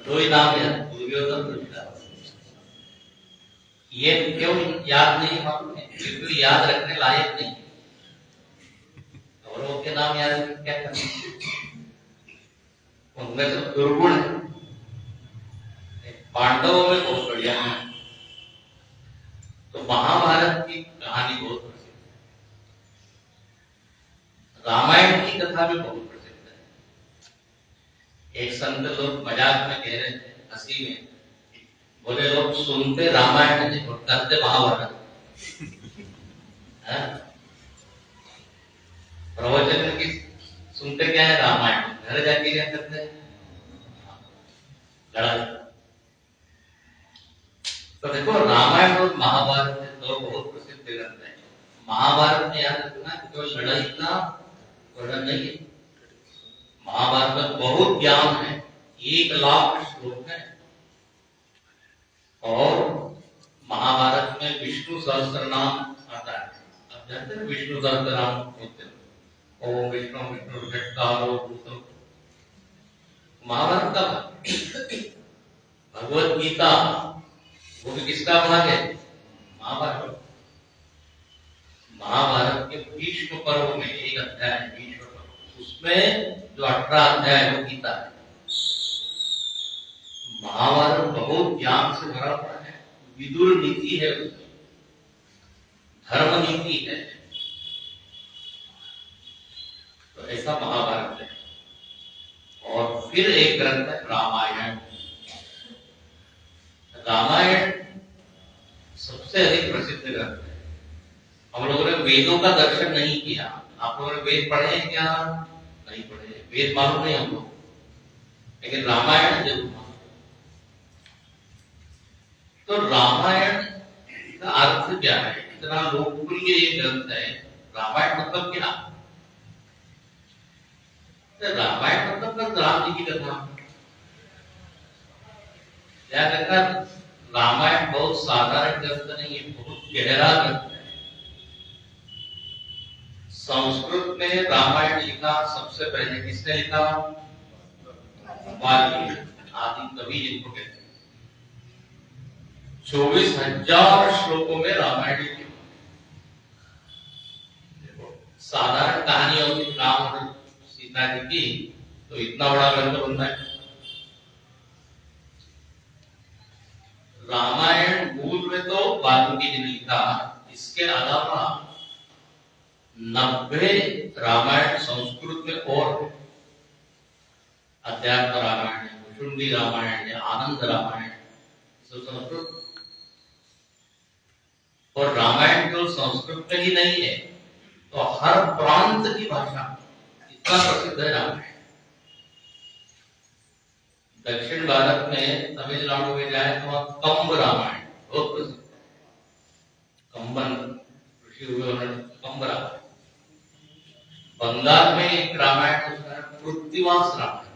2 ही नाम है, दुर्योधन, दुर्योधन। ये क्यों याद नहीं? बिल्कुल याद रखने लायक नहीं। कौरवों के नाम याद रखने क्या करना? उनमें तो दुर्गुण है। पांडवों में बहुत बढ़िया है। तो महाभारत की कहानी बहुत प्रसिद्ध है। रामायण की कथा भी बहुत प्रसिद्ध है। एक संत लोग मजाक में कह रहे थे, हंसी में, बोले लोग सुनते रामायण नहीं और करते महाभारत। प्रवचन की सुनते क्या है? रामायण। घर जाके क्या करते हैं? लड़ाई। तो देखो, रामायण और महाभारत दो बहुत प्रसिद्ध ग्रंथ है। महाभारत में याद रखना कि केवल लड़ाई का वर्णन नहीं है। महाभारत में बहुत ज्ञान है। 1 लाख श्लोक है। और महाभारत में विष्णु सहस्त्र नाम आता है। आप जानते हैं विष्णु सहस्त्र नाम होते हैं? ओम विष्णु विष्णु षट्कारो भूतम। महाभारत का भगवत गीता वो भी किसका भाग है? महाभारत। महाभारत के भीष्म पर्व में एक अध्याय है भीष्म पर्व, उसमें जो 18 अध्याय है वो गीता है। महाभारत बहुत ज्ञान से भरा पड़ा है। विदुर नीति है उसमें, धर्म नीति है। तो ऐसा महाभारत है। और फिर एक ग्रंथ है रामायण। रामायण सबसे अधिक प्रसिद्ध ग्रंथ है। हम लोगों ने वेदों का दर्शन नहीं किया। आप लोगों ने वेद पढ़े हैं क्या? नहीं पढ़े। वेद मालूम नहीं हम लोग, लेकिन रामायण जरूर मालूम। तो रामायण का अर्थ क्या है? इतना लोकप्रिय ये ग्रंथ है। रामायण मतलब क्या? तो रामायण मतलब राम जी की कथा। याद रखना, रामायण बहुत साधारण ग्रंथ नहीं है, बहुत गहरा ग्रंथ है। संस्कृत में रामायण लिखा सबसे पहले किसने लिखा? वाल्मीकि, आदि कवि जिनको कहते हैं। 24,000 श्लोकों में रामायण लिखी। साधारण कहानी होती राम और सीता जी की, तो इतना बड़ा ग्रंथ बनता है। रामायण मूल में तो वाल्मीकि जी ने लिखा। इसके अलावा 90 रामायण संस्कृत में और अध्यात्म रामायण है, कुशुंडी रामायण है, आनंद रामायण, सब संस्कृत। और रामायण केवल संस्कृत में ही नहीं है, तो हर प्रांत की भाषा इतना प्रसिद्ध है रामायण। दक्षिण भारत में तमिलनाडु में जाए तो वहां कंब रामायण बहुत प्रसिद्ध है। कंबन ऋषि हुए उन्होंने कंब रामायण। बंगाल में एक रामायण है कृत्तिवास रामायण।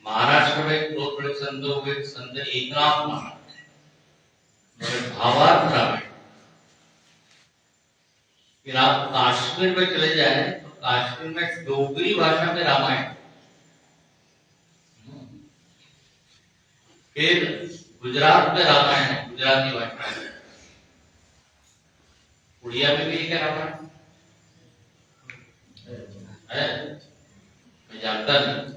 महाराष्ट्र में बहुत बड़े संतों हुए, संत एकनाथ महाराज, भावार्थ रामायण। फिर आप काश्मीर में चले जाए तो काश्मीर में डोगरी भाषा में रामायण। फिर गुजरात में रामायण है, गुजराती भाषा में। उड़िया में भी है रामायण है? मैं जानता नहीं।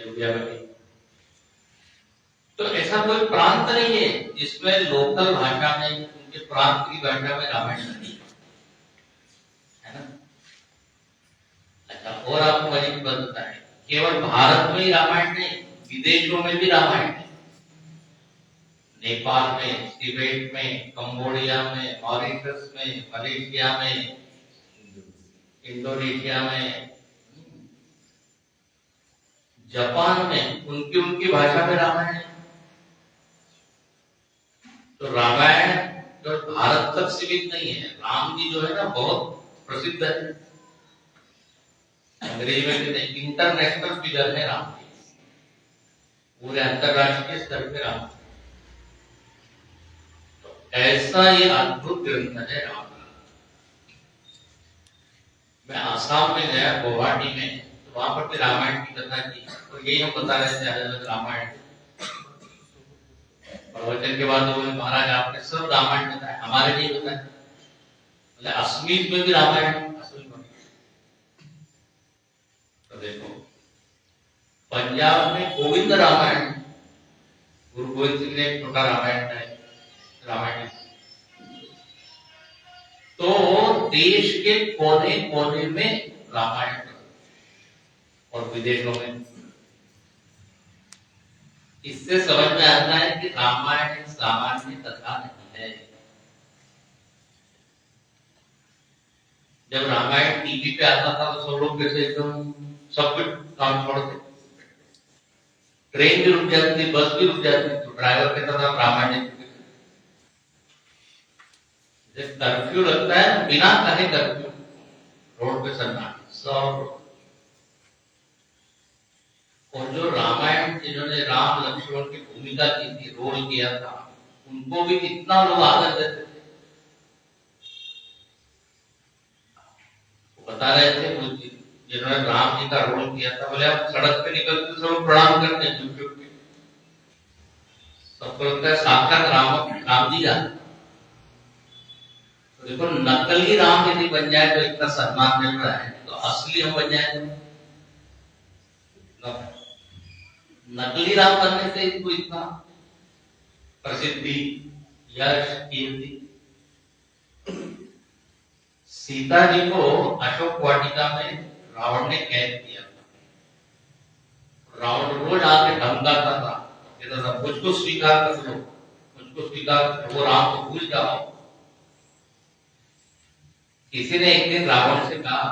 उड़िया में भी। तो ऐसा कोई प्रांत नहीं है जिसमें लोकल भाषा में, उनके प्रांत की भाषा में रामायण नहीं है ना? अच्छा, और आपको एक बात बताएं, केवल भारत में ही रामायण नहीं, विदेशों में भी रामायण है। नेपाल में, तिब्बत में, कंबोडिया में, मॉरिशस में, मलेशिया में, इंडोनेशिया में, जापान में, उनकी उनकी भाषा में रामायण है। तो रामायण तो भारत तक सीमित नहीं है। राम जी जो है ना बहुत प्रसिद्ध है, अंग्रेजी में कहते हैं इंटरनेशनल फिगर है राम जी, पूरे अंतरराष्ट्रीय स्तर पे राम। तो ऐसा ये अद्भुत ग्रंथ है रामायण। मैं आसाम में गया, गुवाहाटी में, तो वहां पर भी रामायण की कथा की, और यही हम बता रहे थे अलग अलग रामायण। प्रवचन के बाद बोले महाराज आपने सब रामायण बताया, हमारे नहीं बताया। बोले अश्मीर में भी रामायण, अश्मीर में। तो देखो पंजाब में गोविंद रामायण, गुरु गोविंद सिंह ने एक छोटा रामायण है, रामायण। तो देश के कोने कोने में रामायण और विदेशों में। इससे समझ में आता है कि रामायण एक सामान्य कथा नहीं है। जब रामायण टीवी पे आता था तो सब लोग कैसे एकदम सब कुछ काम छोड़ देते, ट्रेन भी रुक जाती थी, बस भी रुक जाती थी, तो ड्राइवर कहता था रामायण। जब कर्फ्यू लगता है बिना कहे कर्फ्यू, रोड पे सन्नाटा सब। और जो रामायण जिन्होंने राम लक्ष्मण की भूमिका की थी, रोल किया था, उनको भी कितना लोग आदर देते थे। वो बता रहे थे जिन्होंने राम जी का रोल किया था, बोले आप सड़क पे निकलते तो सब प्रणाम करते हैं चुप चुप के, सबको लगता है साक्षात राम जी जाते। तो देखो नकली राम यदि बन जाए तो इतना सम्मान मिल रहा है, तो असली हम बन जाए तो नकली राम बनने से इनको इतना प्रसिद्धि, यश, कीर्ति। सीता जी को अशोक वाटिका में रावण ने कैद किया था। रावण रोज आके धमकाता था, कहता था मुझको स्वीकार कर लो, मुझको स्वीकार कर लो, राम को भूल जाओ। किसी ने एक दिन रावण से कहा,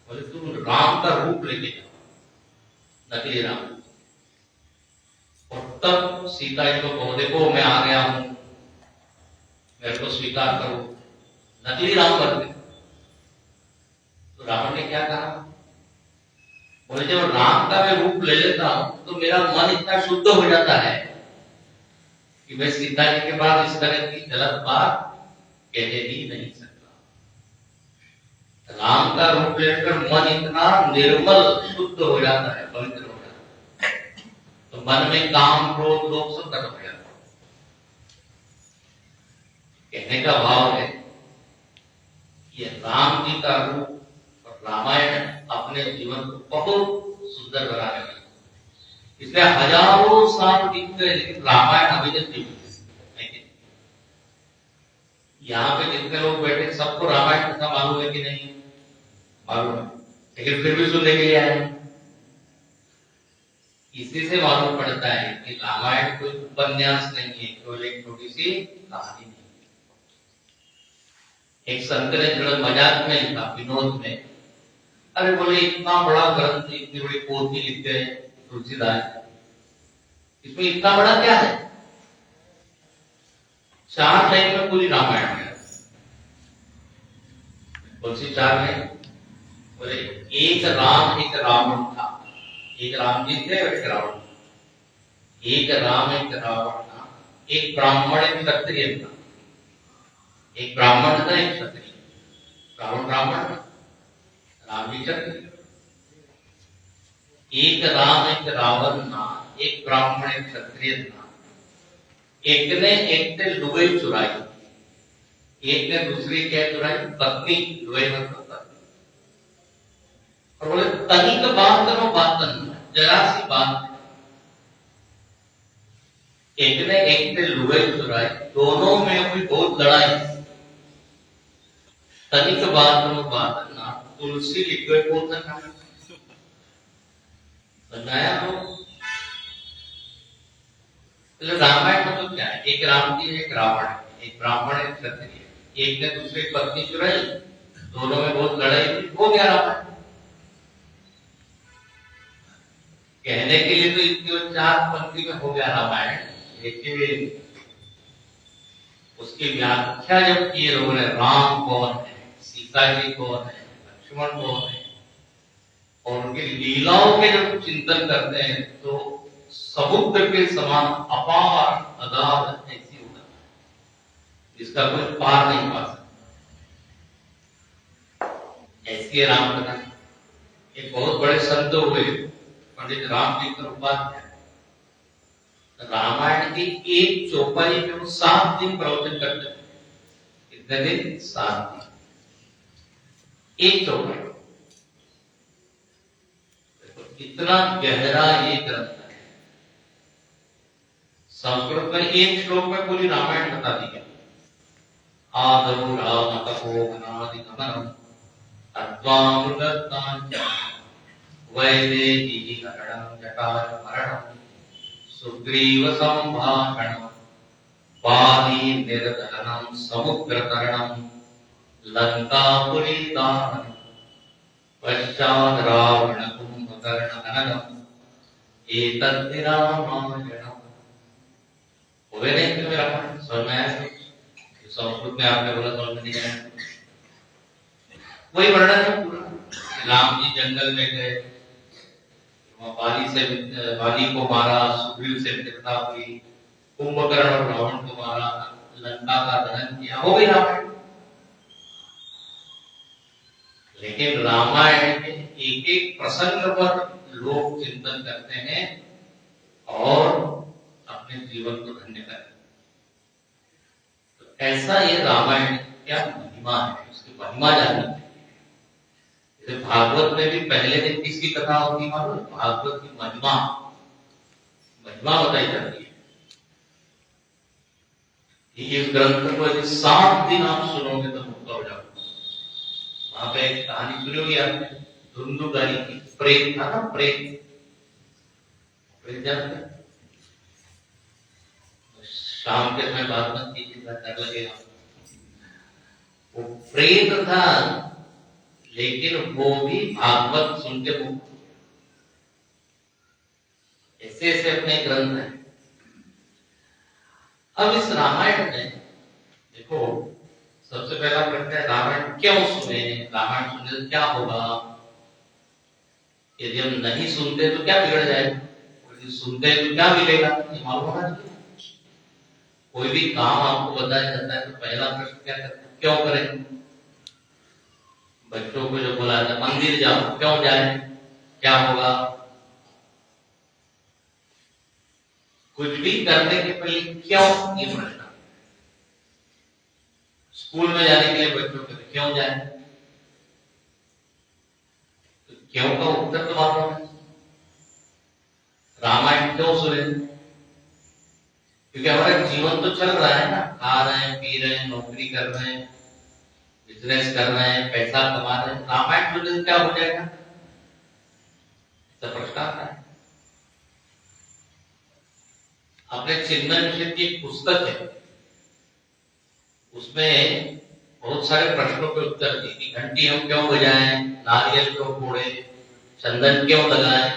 बोले तुम राम का रूप लेके जाओ, नकली राम। और तब सीता जी को कहो देखो मैं आ गया हूं, मेरे को स्वीकार करो, नकली राम बन गए। तो रावण ने क्या कहा, बोले जब राम का मैं रूप ले लेता हूं तो मेरा मन इतना शुद्ध हो जाता है कि मैं सीता जी के बाद इस तरह की गलत बात कह ही नहीं सकता। राम का रूप लेकर मन इतना निर्मल शुद्ध हो जाता है, पवित्र हो जाता है, तो मन में काम क्रोध लोभ सब खत्म हो जाता है। कहने का भाव है ये राम जी का रूप और रामायण अपने जीवन को बहुत सुंदर बनाने वाला, इसलिए हजारों साल बीत गए लेकिन रामायण अभी तक जीवित है। यहाँ पे जितने लोग बैठे सबको रामायण कथा मालूम है कि नहीं मालूम है, लेकिन फिर भी सुनने के लिए आए। इसी से मालूम पड़ता है कि रामायण कोई उपन्यास नहीं है, केवल एक छोटी सी कहानी नहीं। एक संत ने थोड़ा मजाक में लिखा, विनोद में, अरे बोले इतना बड़ा ग्रंथ, इतनी बड़ी पोथी लिखते हैं तुलसीदास, इसमें इतना बड़ा क्या है? 4 लाइन में पूरी रामायण है। तुलसी 4 लाइन बोले एक राम एक रावण था, एक राम जी थे और एक रावण, एक राम एक रावण था, एक ब्राह्मण एक क्षत्रिय था, एक ब्राह्मण था एक क्षत्रिय, रावण ब्राह्मण राम जी क्षत्रिय। एक राम एक रावण था, एक ब्राह्मण एक क्षत्रिय था, एक ने एक से लुगाई चुराई, एक ने दूसरी क्या चुराई? पत्नी। लुगाई मतलब और बोले तनिक बात करो बातन, जरा सी बात। एक ने एक से लुगाई चुराई, दोनों में हुई बहुत लड़ाई। तनिक बात करो बातन ना, तुलसी लिख गए पोतन बनाया हो। तो रामायण में तो क्या है, एक राम जी एक रावण है, एक ब्राह्मण एक क्षत्रिय, एक ने दूसरे की पत्नी चुराई, दोनों में बहुत लड़ाई हुई, हो गया रामायण। कहने के लिए तो इतनी 4 पंक्ति में हो गया रामायण, लेकिन उसकी व्याख्या जब किए लोगों ने, राम कौन है, सीता जी कौन है, लक्ष्मण कौन है, और उनकी लीलाओं के जब चिंतन करते हैं तो समुद्र के समान अपार अगाध ऐसी होता है जिसका कोई पार नहीं पा सकता। ऐसी है राम कथा। एक बहुत बड़े संत हुए पंडित रामचंद्र उपाध्याय, रामायण की एक चौपाई में वो 7 दिन प्रवचन करते थे। कितने दिन? 7 दिन, एक चौपाई। इतना गहरा ये ग्रंथ है। संस्कृत में एक श्लोक में पूरी रामायण बता दी गई। आदौ राम तपोवनादिगमनम् अद्वामृतत्वाञ्च वैदेहीहरणं जटायुमरणं सुग्रीव संभाषणं वादी निर्दहनं समुद्रतरणं लंकापुरीदाहनं पश्चात् रावण कुंभकर्णहननम् एतद्धि रामायणम्। हुए नहीं फिर रामायण समझ में आया? संस्कृत में आपने बोला समझ में नहीं आया। वही वर्णन है पूरा। राम जी जंगल में गए, बाली को मारा, सुग्रीव से मित्रता हुई, कुंभकर्ण और रावण को मारा, लंका का दहन किया, हो गई रामायण। लेकिन रामायण के एक एक प्रसंग पर लोग चिंतन करते हैं और अपने जीवन को धन्य करते हैं। तो ऐसा ये रामायण क्या महिमा है, उसकी महिमा जाननी चाहिए। भागवत में भी पहले दिन किसकी कथा होती है मालूम? भागवत की महिमा बताई जाती है। इस ग्रंथ को यदि 7 दिन आप सुनोगे तो मुक्त हो जाओगे। वहां पे एक कहानी सुनी होगी आपने, धुंधुकारी की। प्रेत था ना, प्रेत जानते? शाम के समय बात मत कीजिए, डर लगेगा। वो प्रेत था, लेकिन वो भी भागवत सुन के मुक्त। ऐसे ऐसे अपने ग्रंथ है। अब इस रामायण में देखो, सबसे पहला प्रश्न है रामायण क्यों सुने? रामायण सुनने से क्या होगा? यदि हम नहीं सुनते तो क्या बिगड़ जाएगा? यदि सुनते तो क्या मिलेगा? ये मालूम होना चाहिए। कोई भी काम आपको बताया जाता है तो पहला प्रश्न क्या करते हैं? क्यों करें? बच्चों को जो बोला जाता है मंदिर जाओ, क्यों जाए? क्या होगा? कुछ भी करने के पहले क्यों, ये प्रश्न। स्कूल में जाने के लिए बच्चों को क्यों जाए? तो क्यों का उत्तर तो मालूम है। रामायण क्यों सुने? क्योंकि हमारा जीवन तो चल रहा है ना, खा रहे हैं, पी रहे हैं, नौकरी कर रहे हैं, बिजनेस कर रहे हैं, पैसा कमा रहे हैं। रामायण सुनने से क्या हो जाएगा? ऐसा प्रश्न आता है। आपने चिन्मय मिशन की एक पुस्तक है, उसमें बहुत सारे प्रश्नों के उत्तर दिए कि घंटी हम क्यों बजाएं, नारियल क्यों फोड़े, चंदन क्यों लगाएं।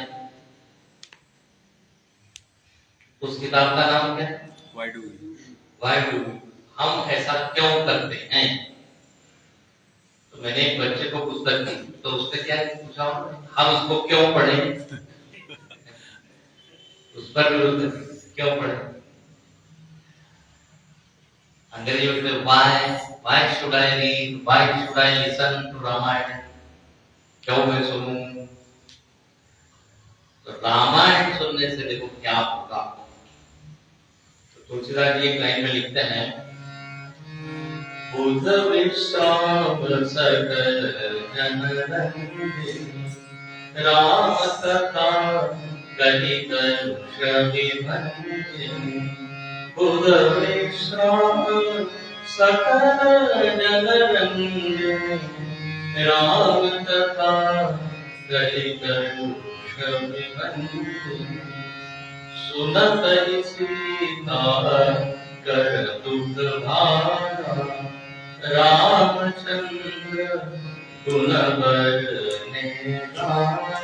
उस किताब का नाम क्या है? Why do we? हम ऐसा क्यों करते हैं? तो मैंने एक बच्चे को पुस्तक दी, तो उसने क्या पूछा, हम इसको क्यों पढ़ें? उस पर भी क्यों पढ़े? अंग्रेजी में why should I read? Why should I listen to Ramayan? क्यों मैं सुनूं? तो रामायण सुनने से देखो क्या होगा। तो तुलसीदास जी एक लाइन में लिखते हैं, बुध विश्राम सकल जन रंजन, राम कथा कही कर विभंजन। बुध विश्राम सकल जन रंजन, राम कथा कही कर विभंजन। सुनत ही सीता कर दुख भारा, रामचंद्र गुण बरने लागा।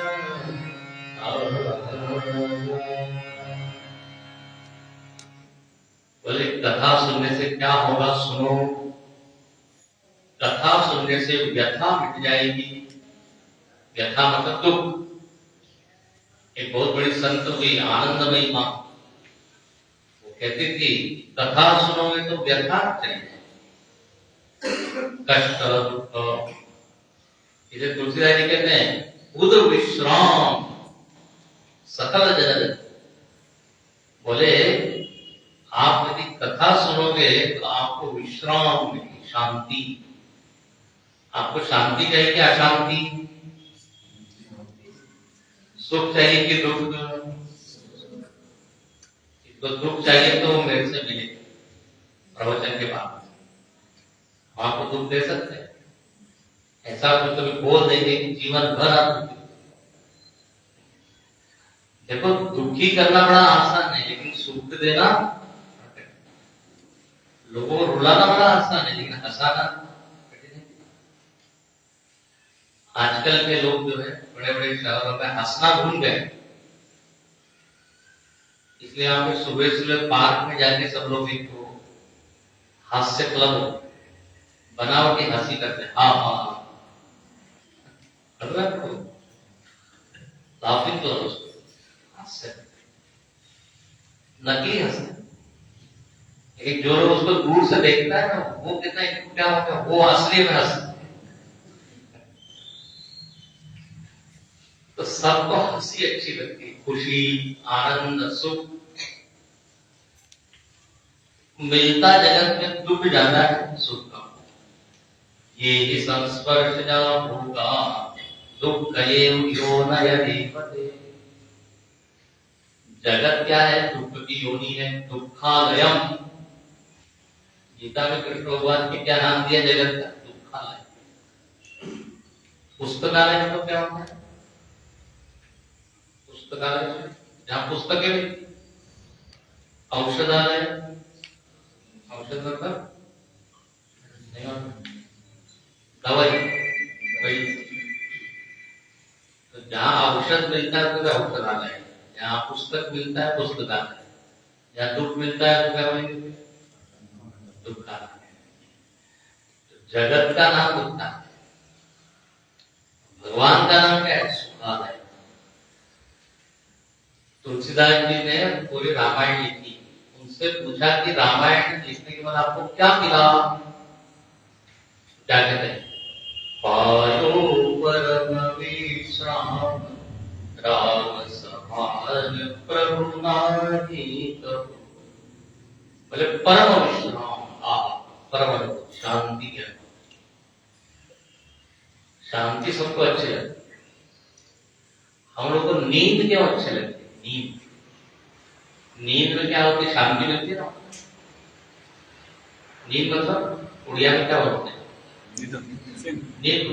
बोले कथा सुनने से क्या होगा, सुनो। कथा सुनने से व्यथा मिट जाएगी। व्यथा मतलब दुख। एक बहुत बड़ी संत हुई आनंदमयी मां, वो कहती थी कथा सुनोगे तो व्यथा चली जाए, कष्ट दुख। इसे तुलसीदास जी कहते हैं उद विश्राम सकल जनन। बोले आप यदि कथा सुनोगे तो आपको विश्राम मिलेगी, शांति। आपको शांति चाहिए कि अशांति? सुख चाहिए कि दुख? इसको दुख चाहिए तो मेरे से मिले प्रवचन के बाद। हम आपको दुख दे सकते हैं? ऐसा कुछ कभी बोल देंगे कि जीवन भर आप दुखी। देखो दुखी करना बड़ा आसान है, लेकिन सुख देना, लोगों को रुलाना बड़ा आसान है, लेकिन हंसाना कठिन है। आजकल के लोग जो है बड़े बड़े शहरों में हंसना भूल गए। इसलिए आप सुबह सुबह पार्क में जाके सब लोग एक हास्य क्लब बनाओ के हंसी करते हैं। हाँ हाँ लाफिंग क्लब, हास्य नकली हंसते। एक जो लोग उसको दूर से देखता है ना, वो कितना क्या होता है, वो असली में हंसता। तो सबको हंसी अच्छी लगती है, खुशी आनंद सुख मिलता जगत में दुख ज्यादा है सुख का। ये ही संस्पर्श जा होगा दुख यो न यदि। जगत क्या है? दुख की योनि है, दुखालयम। गीता में कृष्ण भगवान के क्या नाम दिया जगत का? दुखालय। पुस्तकालय में तो क्या होता है? पुस्तकालय जहां पुस्तकें मिलती। औषधालय, औषध मतलब दवाई, वही। तो जहां औषध मिलता है तो औषधालय, जहां पुस्तक मिलता है पुस्तकालय, जहां दुख मिलता है तो क्या वही दुखालय। जगत का नाम दुखालय, भगवान का नाम क्या है? सुखालय। तुलसीदास जी ने पूरी रामायण लिखी। उनसे पूछा कि रामायण लिखने के बाद आपको क्या मिला? क्या कहते हैं? पायो परम विश्राम राम समान प्रभु नाहि कहु। बोले परम विश्राम, परम शांति है। शांति सबको अच्छी लगती है। हम लोग को नींद क्यों अच्छी लगती है? नींद, नींद में क्या होती है? शांति मिलती है ना। नींद मतलब उड़िया में क्या बोलते हैं? नींद।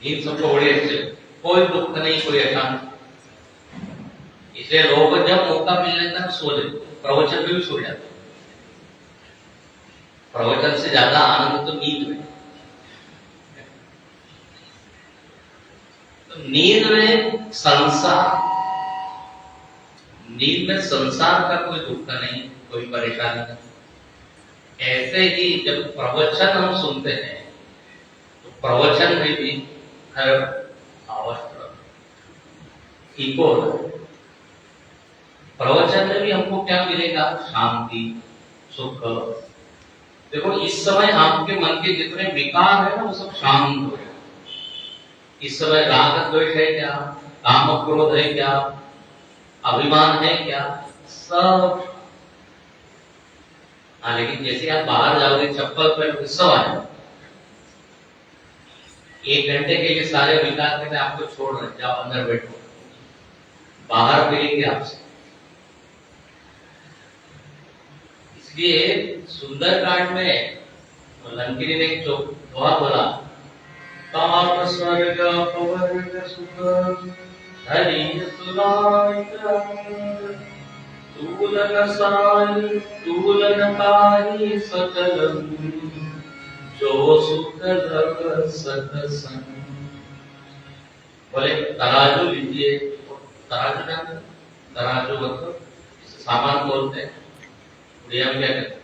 नींद सबको बड़ी अच्छी, कोई दुख नहीं, कोई अशांति। इसलिए लोग जब मौका मिलने तक सो लेते, प्रवचन में भी सो जाते। प्रवचन से ज्यादा आनंद तो नींद में। तो नींद में संसार, नींद में संसार का कोई दुख नहीं, कोई परेशानी नहीं। ऐसे ही जब प्रवचन हम सुनते हैं तो प्रवचन में भी हर अवस्था इको। प्रवचन में भी हमको क्या मिलेगा? शांति सुख। देखो इस समय आपके मन के जितने विकार है ना वो सब शांत हो जाए। इस समय राग द्वेष है क्या? काम क्रोध है क्या? अभिमान है क्या? सब। हाँ, लेकिन जैसे आप बाहर जाओगे चप्पल पहन सब आ जाए। 1 घंटे के लिए सारे विकार के मैं आपको छोड़ रहे, जाओ अंदर बैठो, बाहर मिलेंगे आपसे। इसलिए सुंदरकांड में लंकिनी ने एक दोहा बोला, ताप स्वर्ग पवर्ग सुख हरि सुनाई तूलनकारी सकलम जो सुख लग सतसंग। बोले तराजू लीजिए। तराजू क्या है? तराजू मतलब सामान बोलते हैं, उड़िया में क्या कहते हैं?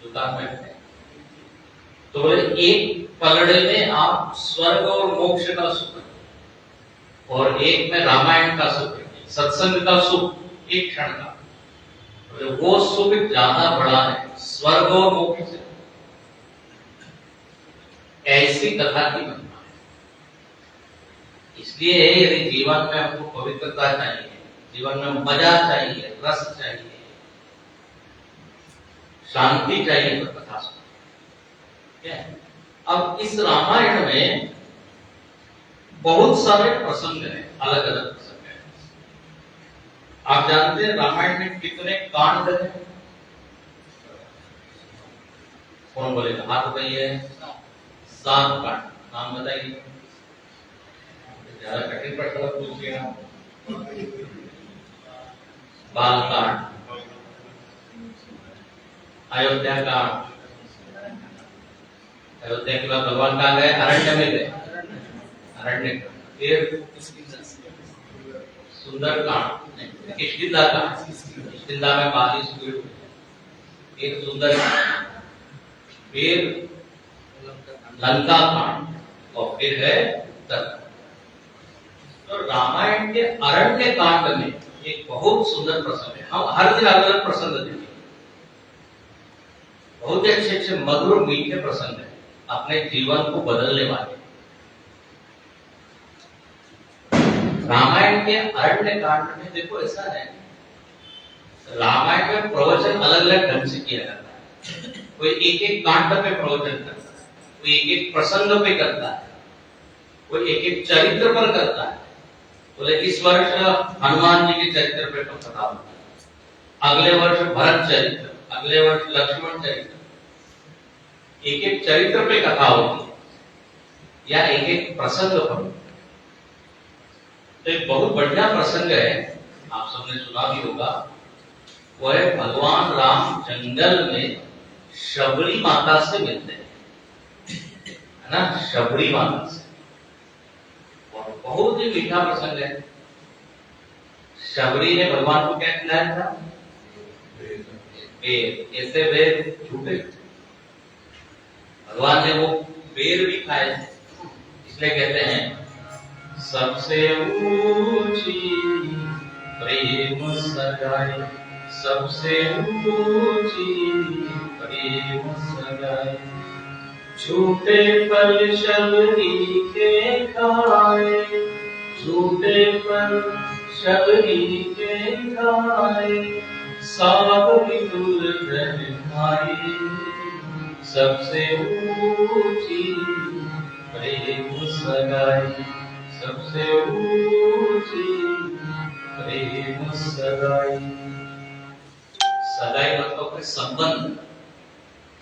दुकान में कहते हैं। तो बोले एक पलड़े में आप स्वर्ग और मोक्ष का सुख और एक में रामायण का सुख, सत्संग का सुख एक क्षण का, बोले वो सुख ज्यादा बड़ा है स्वर्ग और मोक्ष से। ऐसी कथा की महिमा है। इसलिए यदि जीवन में हमको पवित्रता चाहिए, जीवन में मजा चाहिए, रस चाहिए, शांति चाहिए, तो कथा सुनो। अब इस रामायण में बहुत सारे प्रसंग हैं, अलग अलग प्रसंग हैं। आप जानते हैं रामायण में कितने कांड हैं? कौन बोलेगा? हाथ उठाइए। 7 कांड। नाम बताइए। ज्यादा कठिन प्रश्न पूछिए ना। बालकांड, अयोध्या कांड। अयोध्या के बाद भगवान कहाँ गए? अरण्य में गए। अरण्य। फिर सुंदर कांड, किष्किंधा कांड। किष्किंधा में 42 पीढ़ हुए। एक सुंदर कांड, फिर लंका कांड और फिर है उत्तर। तो रामायण के अरण्य कांड में एक बहुत सुंदर प्रसंग है। हम हर दिन अलग अलग प्रसंग देखेंगे। बहुत ही अच्छे अच्छे मधुर मीठे प्रसंग है, अपने जीवन को बदलने वाले। रामायण के अरण्य कांड में देखो ऐसा है, रामायण में प्रवचन अलग अलग ढंग से किया जाता है। कोई एक एक कांड पे प्रवचन करता है, कोई एक एक प्रसंग पे करता है, कोई एक एक चरित्र पर करता है। बोले इस वर्ष हनुमान जी के चरित्र पे कथा होता है, अगले वर्ष भरत चरित्र, अगले वर्ष लक्ष्मण चरित्र। एक एक चरित्र पे कथा होती है या एक एक प्रसंग पर। तो एक बहुत बढ़िया प्रसंग है, आप सबने सुना भी होगा। वो है भगवान राम जंगल में शबरी माता से मिलते हैं, है ना? शबरी माता से। और बहुत ही मीठा प्रसंग है। शबरी ने भगवान को क्या खिलाया था? बेर। ऐसे बेर झूठे, भगवान ने वो बेर भी खाए, इसलिए कहते हैं सबसे ऊंची प्रेम सगाई, सबसे ऊंची प्रेम सगाई। झूठे फल शबरी के खाए, झूठे फल शबरी के खाए, सावरी दुर्धन खाई। सबसे ऊंची प्रेम सगाई, सबसे ऊंची प्रेम सगाई। सगाई मतलब कि संबंध।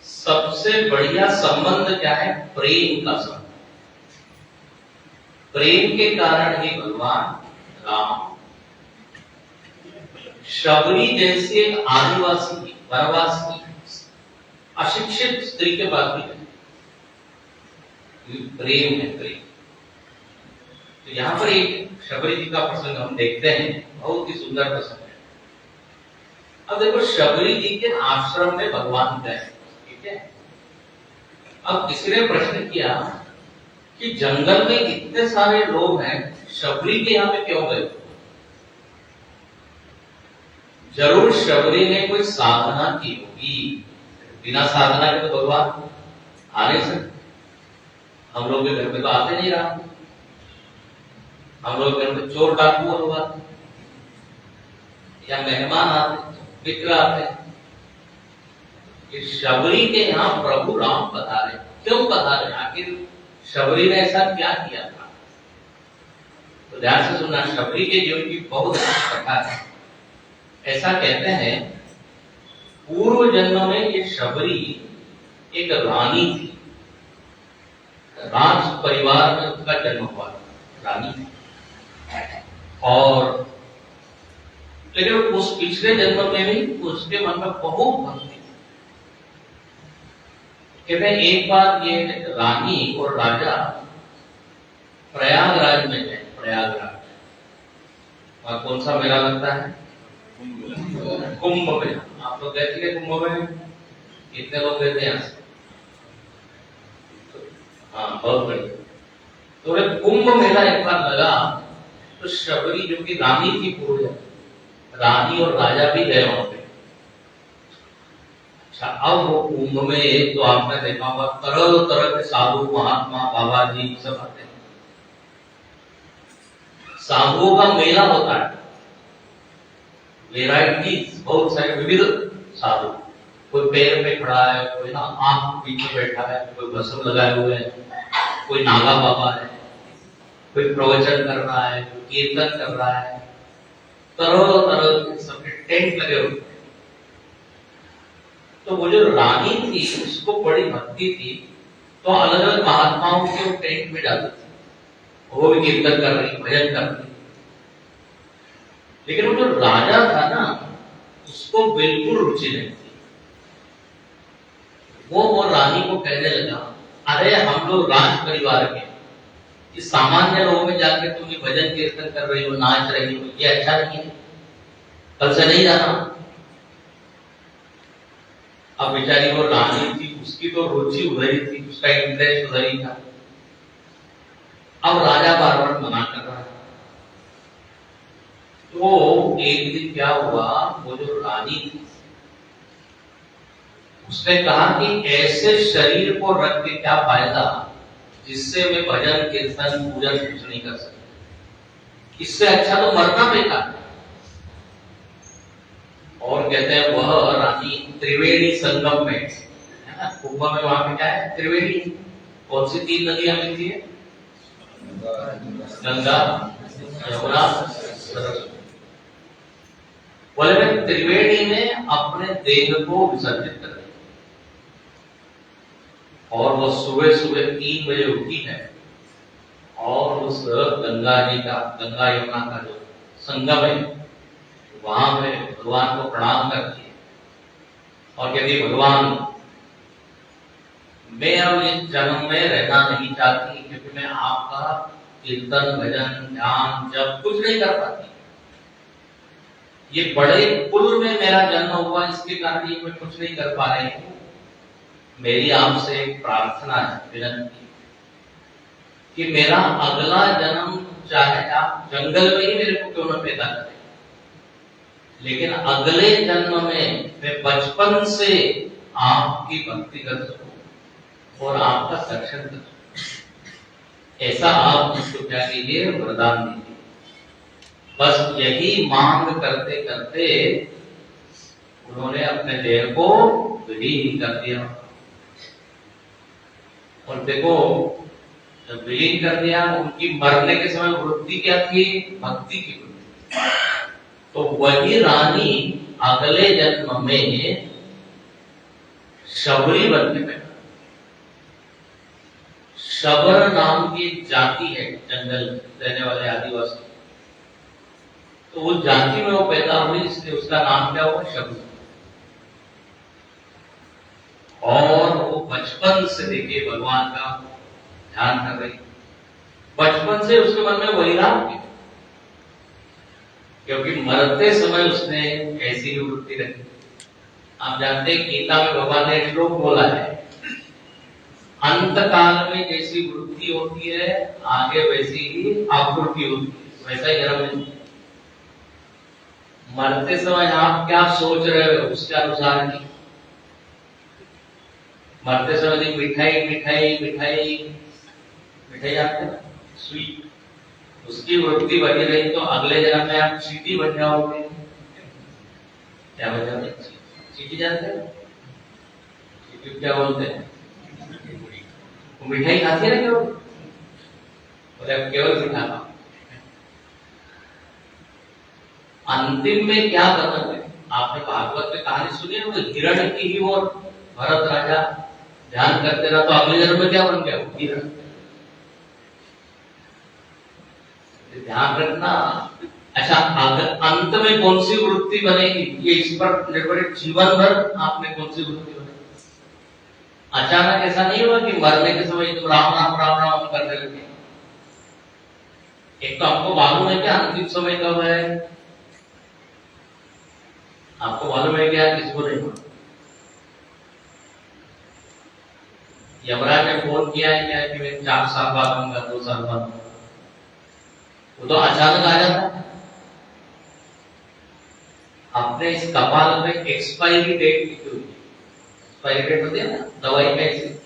सबसे बढ़िया संबंध क्या है? प्रेम का संबंध। प्रेम के कारण ही भगवान राम शबरी जैसे आदिवासी, वनवासी, अशिक्षित स्त्री के पास भी है। प्रेम है, प्रेम। तो यहाँ पर एक शबरी जी का प्रसंग हम देखते हैं, बहुत ही सुंदर प्रसंग है। अब देखो शबरी जी के आश्रम में भगवान गए, ठीक है? अब किसी ने प्रश्न किया कि जंगल में इतने सारे लोग हैं, शबरी के यहाँ पे क्यों गए? जरूर शबरी ने कोई साधना की होगी। बिना साधना के तो भगवान आ नहीं सकते। हम लोग के घर पे तो आते नहीं रहा, हम लोग घर पे चोर डाकू होगा या मेहमान आते, मित्र आते। इस शबरी के यहाँ प्रभु राम पधारे। क्यों पधारे? आखिर शबरी ने ऐसा क्या किया था? तो ध्यान से सुनना, शबरी के जीवन की बहुत अच्छी कथा है। ऐसा कहते हैं पूर्व जन्म में ये शबरी एक रानी थी, राज परिवार में उसका जन्म हुआ, रानी थी। और लेकिन उस पिछले जन्म में भी उसके मन में बहुत भक्ति थी। कहते हैं एक बार ये रानी और राजा प्रयागराज में गए। प्रयागराज और कौन सा मेला लगता है? कुंभ मेला। आप लोग गए थे कुंभ में? कितने लोग गए थे यहाँ से? हाँ, बहुत बढ़िया। तो कुंभ मेला एक बार लगा तो शबरी जो कि रानी की पूर्व, रानी और राजा भी गए वहां पे। अच्छा, अब वो कुंभ में तो आपने देखा होगा तरह तरह के साधु महात्मा बाबा जी सब आते हैं। साधुओं का मेला होता है, वेराइटीज, बहुत सारे विविध साधु। कोई पैर पे खड़ा है, कोई ना आंख पीछे बैठा है, कोई भस्म लगाए हुए है, कोई नागा बाबा है, कोई प्रवचन कर रहा है, कोई कीर्तन कर रहा है, तरह तरह के सबके टेंट लगे हुए। तो वो जो रानी थी उसको बड़ी भक्ति थी, तो अलग अलग महात्माओं के टेंट में जाती थी, वो भी कीर्तन कर रही, भजन कर रही। लेकिन वो जो राजा था ना, उसको बिल्कुल रुचि नहीं थी। वो रानी को कहने लगा, अरे हम लोग राज परिवार के, इस सामान्य लोगों में जाके तुम ये भजन कीर्तन कर रही हो, नाच रही हो, ये अच्छा नहीं है, कल से नहीं जाना। अब बेचारी वो रानी थी, उसकी तो रुचि उधर ही थी, उसका इंटरेस्ट उधर ही था। अब राजा बार बार मना कर रहा है। तो एक दिन क्या हुआ, वो जो रानी थी उसने कहा कि ऐसे शरीर को रख के क्या फायदा जिससे मैं भजन कीर्तन पूजन कुछ नहीं कर सकता, इससे अच्छा तो मरना बेकार है। और कहते हैं वह रानी त्रिवेणी संगम में, है ना, कुंभ में वहां पे क्या है? त्रिवेणी। कौन सी 3 नदियां मिलती है? गंगा, यमुना, सरस्वती। बोले मैं त्रिवेणी में अपने देह को विसर्जित कर, और वो सुबह सुबह 3 बजे उठी है और उस गंगा जी का, गंगा यमुना का जो संगम है, वहां पे भगवान को प्रणाम करती है और कहती, भगवान मैं अब इस जन्म में रहना नहीं चाहती, क्योंकि मैं आपका कीर्तन भजन ध्यान जब कुछ नहीं कर पाती। ये बड़े कुल में मेरा जन्म हुआ, इसके कारण मैं कुछ नहीं कर पा रही हूँ। मेरी आपसे एक प्रार्थना है, विनती, कि मेरा अगला जन्म चाहे आप जंगल में ही मेरे को क्यों न पैदा करें, लेकिन अगले जन्म में मैं बचपन से आपकी भक्ति कर सकूं और आपका दर्शन कर सकूं। ऐसा आप मुझको क्या कीजिए, वरदान दीजिए। बस यही मांग करते करते उन्होंने अपने देह को विलीन कर दिया। और देखो, जब विलीन कर दिया, उनकी मरने के समय वृत्ति क्या थी? भक्ति की वृत्ति। तो वही रानी अगले जन्म में शबरी बन के पैदा। शबर नाम की जाति है जंगल रहने वाले आदिवासी, तो उस जाति में वो पैदा हुई, इसलिए उसका नाम क्या हुआ? शबरी। और वो बचपन से देखिए भगवान का ध्यान कर रही, बचपन से उसके मन में वैराग्य, क्योंकि मरते समय उसने ऐसी ही वृत्ति रखी। आप जानते हैं गीता में भगवान ने श्लोक बोला है, अंत काल में जैसी वृत्ति होती है आगे वैसी ही आकृति होती है, वैसा ही धर्म। मरते समय आप क्या सोच रहे हो उसके अनुसार ही। मरते समय मिठाई मिठाई मिठाई मिठाई आते हैं, स्वीट, उसकी वृत्ति बनी रही तो अगले जन्म में आप चीटी बन जाओगे। क्या बन जाओगे? चीटी जानते हैं? चीटी क्या बोलते हैं? वो मिठाई खाती है ना केवल, बोले अब केवल मिठा खाओ। अंतिम में क्या करना है? आपने भागवत में कहानी सुनी है, वो हिरण की ही और भरत राजा ध्यान करते रहा तो अगले जन्म में क्या बन गया? हिरण। ध्यान रखना, अच्छा, अगर अंत में कौन सी वृत्ति बनेगी ये इस पर निर्भर है। जीवन भर आपने कौन सी वृत्ति बनेगी। अचानक ऐसा नहीं होगा कि मरने के समय तुम राम राम राम राम करने लगे। एक तो आपको मालूम है क्या अंतिम समय कब है, आपको मालूम है क्या, किसको नहीं मालूम। यमराज ने फोन किया है क्या कि मैं 4 साल बाद आऊंगा, 2 साल बाद आऊंगा, वो तो अचानक आ जाता है। आपने इस कपाल में एक्सपायरी डेट लिखी हुई है, एक्सपायरी डेट होती है ना दवाई का, ऐसे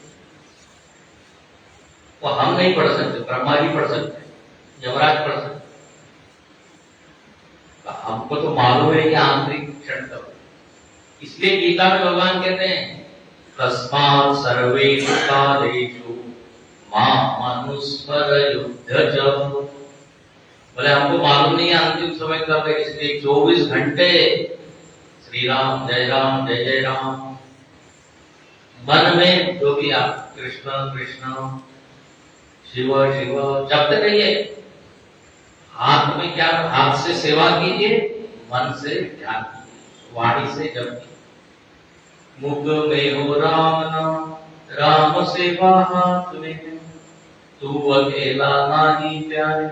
वो हम नहीं पढ़ सकते, ब्रह्मा जी पढ़ सकते, यमराज पढ़ सकते। तो हमको तो मालूम है कि आंतरिक क्षण कब, इसलिए गीता में भगवान कहते हैं तस्मात् सर्वेषु कालेषु मामनुस्मर युध्यज। बोले हमको मालूम नहीं है अंतिम समय कब है, इसलिए 24 घंटे श्री राम जय राम जय जय राम मन में जो भी आप कृष्ण कृष्ण शिव शिव जपते रहिए। हाथ में क्या, हाथ से सेवा कीजिए, मन से ध्यान कीजिए, वाणी से जप कीजिए। मुख में हो राम नाम, राम सेवा हाथ में, तू अकेला नाही प्यारे,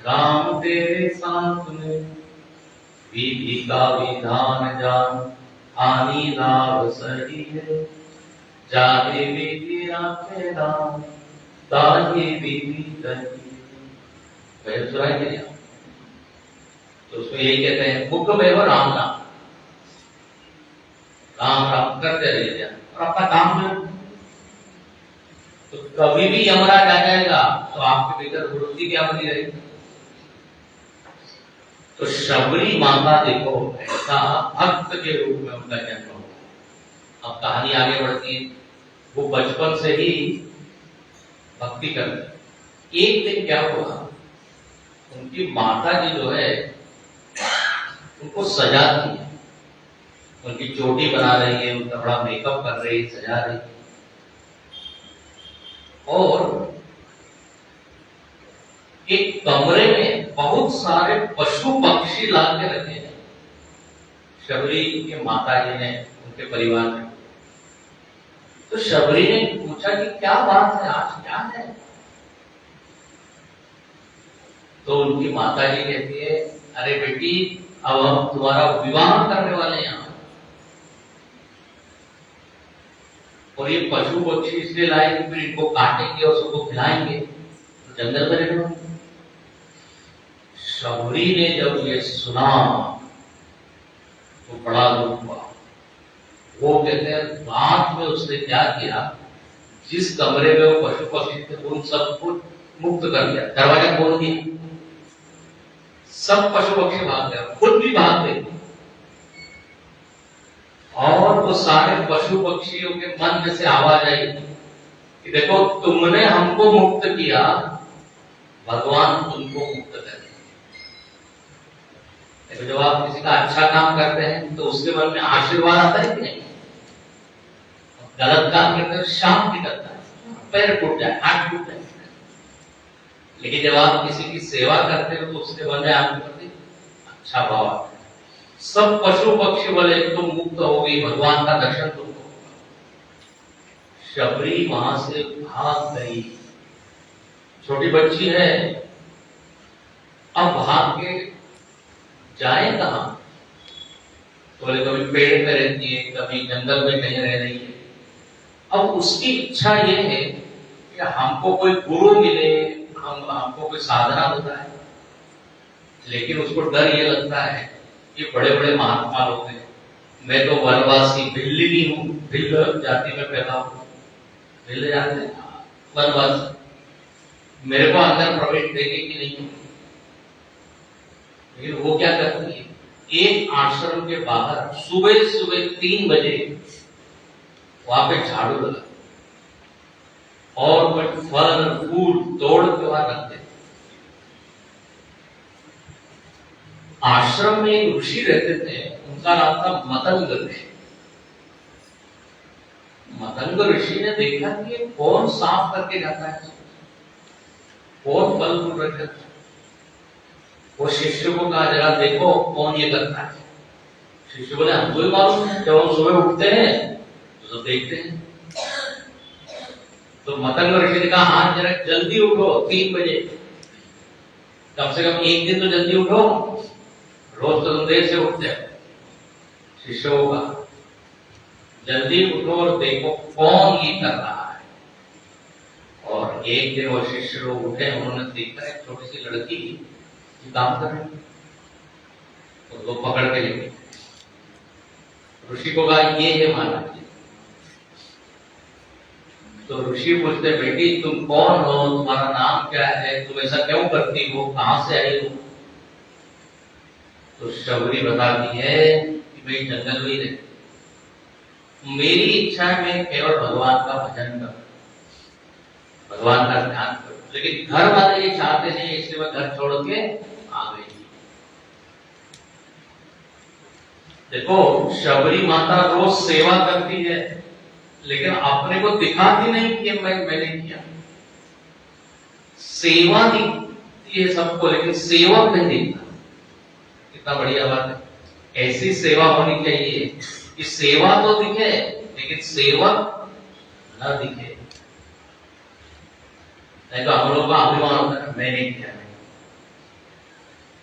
राम तेरे साथ में। विधि का विधान जान, हानि लाभ सही है, जाहे विधि राखे राम, ताहे विधि रही। पहले सुनाई दे दिया, तो उसमें यही कहते हैं मुख में हो राम नाम, राम राम करते रहिए और आपका काम में। तो कभी भी यमराज आ जाएगा तो आपके भीतर वृत्ति क्या बनी रहेगी। तो शबरी माता देखो ऐसा भक्त के रूप में उनका जन्म हुआ। अब कहानी आगे बढ़ती है, वो बचपन से ही भक्ति करते। एक दिन क्या हुआ, उनकी माता जी जो है उनको सजाती है, उनकी चोटी बना रही है, उनका बड़ा मेकअप कर रही है, सजा रही है। और एक कमरे में बहुत सारे पशु पक्षी ला के रखे हैं शबरी के माता जी ने, उनके परिवार में। तो शबरी ने पूछा कि क्या बात है, आज क्या है। तो उनकी माता जी कहती है अरे बेटी अब हम तुम्हारा विवाह करने वाले हैं यहाँ, और ये पशु पक्षी इसलिए लाए कि फिर इनको काटेंगे और सबको खिलाएंगे, तो जंगल में रहना। शबरी ने जब ये सुना तो बड़ा दुख हुआ। वो कहते हैं रात में उसने क्या किया, जिस कमरे में वो पशु पक्षी थे उन सबको मुक्त कर दिया, दरवाजा खोल दिया, सब पशु पक्षी भाग गए, खुद भी भाग गए। और वो सारे पशु पक्षियों के मन में से आवाज आई कि देखो तुमने हमको मुक्त किया, भगवान तुमको मुक्त करे। देखो जब आप किसी का अच्छा काम करते हैं तो उसके मन में आशीर्वाद आता है कि नहीं। गलत काम करते हैं शांति करता है, पैर टूट जाए, हाथ टूट जाए। लेकिन जब आप किसी की सेवा करते हो तो उसके मन में आपके प्रति अच्छा भाव आता है। सब पशु पक्षी बोले तुम मुक्त हो गई, भगवान का दर्शन तुमको होगा। शबरी वहां से भाग गई, छोटी बच्ची है, अब भाग के जाए कहां। बोले कभी पेड़ पे रहती है, कभी जंगल में कहीं रह रही है। अब उसकी इच्छा ये है कि हमको कोई गुरु मिले, हमको कोई साधना होता है। लेकिन उसको डर ये लगता है कि बड़े बड़े महात्मा लोग हैं, मैं तो वनवासी भिल्ली भी हूँ, भिल्ल जाति में पैदा हूँ, भिल्ल जाते वनवासी, मेरे को अंदर प्रवेश देंगे कि नहीं। लेकिन वो क्या करती है, एक आश्रम के बाहर सुबह सुबह 3 बजे वहां पे झाड़ू लगा और कुछ फल फूल तोड़ के वहां रख देते। आश्रम में एक ऋषि रहते थे, उनका नाम था मतंग ऋषि। मतंग ऋषि ने देखा कि ये कौन साफ करके जाता है, कौन फल फूल रख जाता है। वो शिष्य को कहा जरा देखो कौन ये करता है। शिष्य बोले हमको ही मालूम है, जब हम सुबह उठते हैं तो देखते हैं। तो मतंग ऋषि ने कहा हाँ जरा जल्दी उठो 3 बजे, कम से कम एक दिन तो जल्दी उठो, रोज तो तुम देर से उठते हो। शिष्य होगा जल्दी उठो और देखो कौन ये कर रहा है। और एक दिन वो शिष्य लोग उठे, उन्होंने देखा एक छोटी सी लड़की काम कर रही, तो लोग पकड़ के ले गए। ऋषि को कहा ये है माता जी। तो ऋषि पूछते बेटी तुम कौन हो, तुम्हारा नाम क्या है, तुम ऐसा क्यों करती हो, कहां से आई हो? तो शबरी बताती है कि मैं जंगल में ही रहती, मेरी इच्छा है मैं केवल भगवान का भजन करूं, भगवान का ध्यान करूं, लेकिन घर वाले ये चाहते नहीं, इसलिए मैं घर छोड़ के आ गई। देखो शबरी माता रोज सेवा करती है, लेकिन अपने को दिखाती नहीं कि मैंने किया। सेवा दिखती है सबको, लेकिन सेवक नहीं दिखता। कितना बढ़िया बात है। ऐसी सेवा होनी चाहिए कि सेवा तो दिखे लेकिन सेवक न दिखे। नहीं तो हम लोग का अभिमान होता है मैंने किया।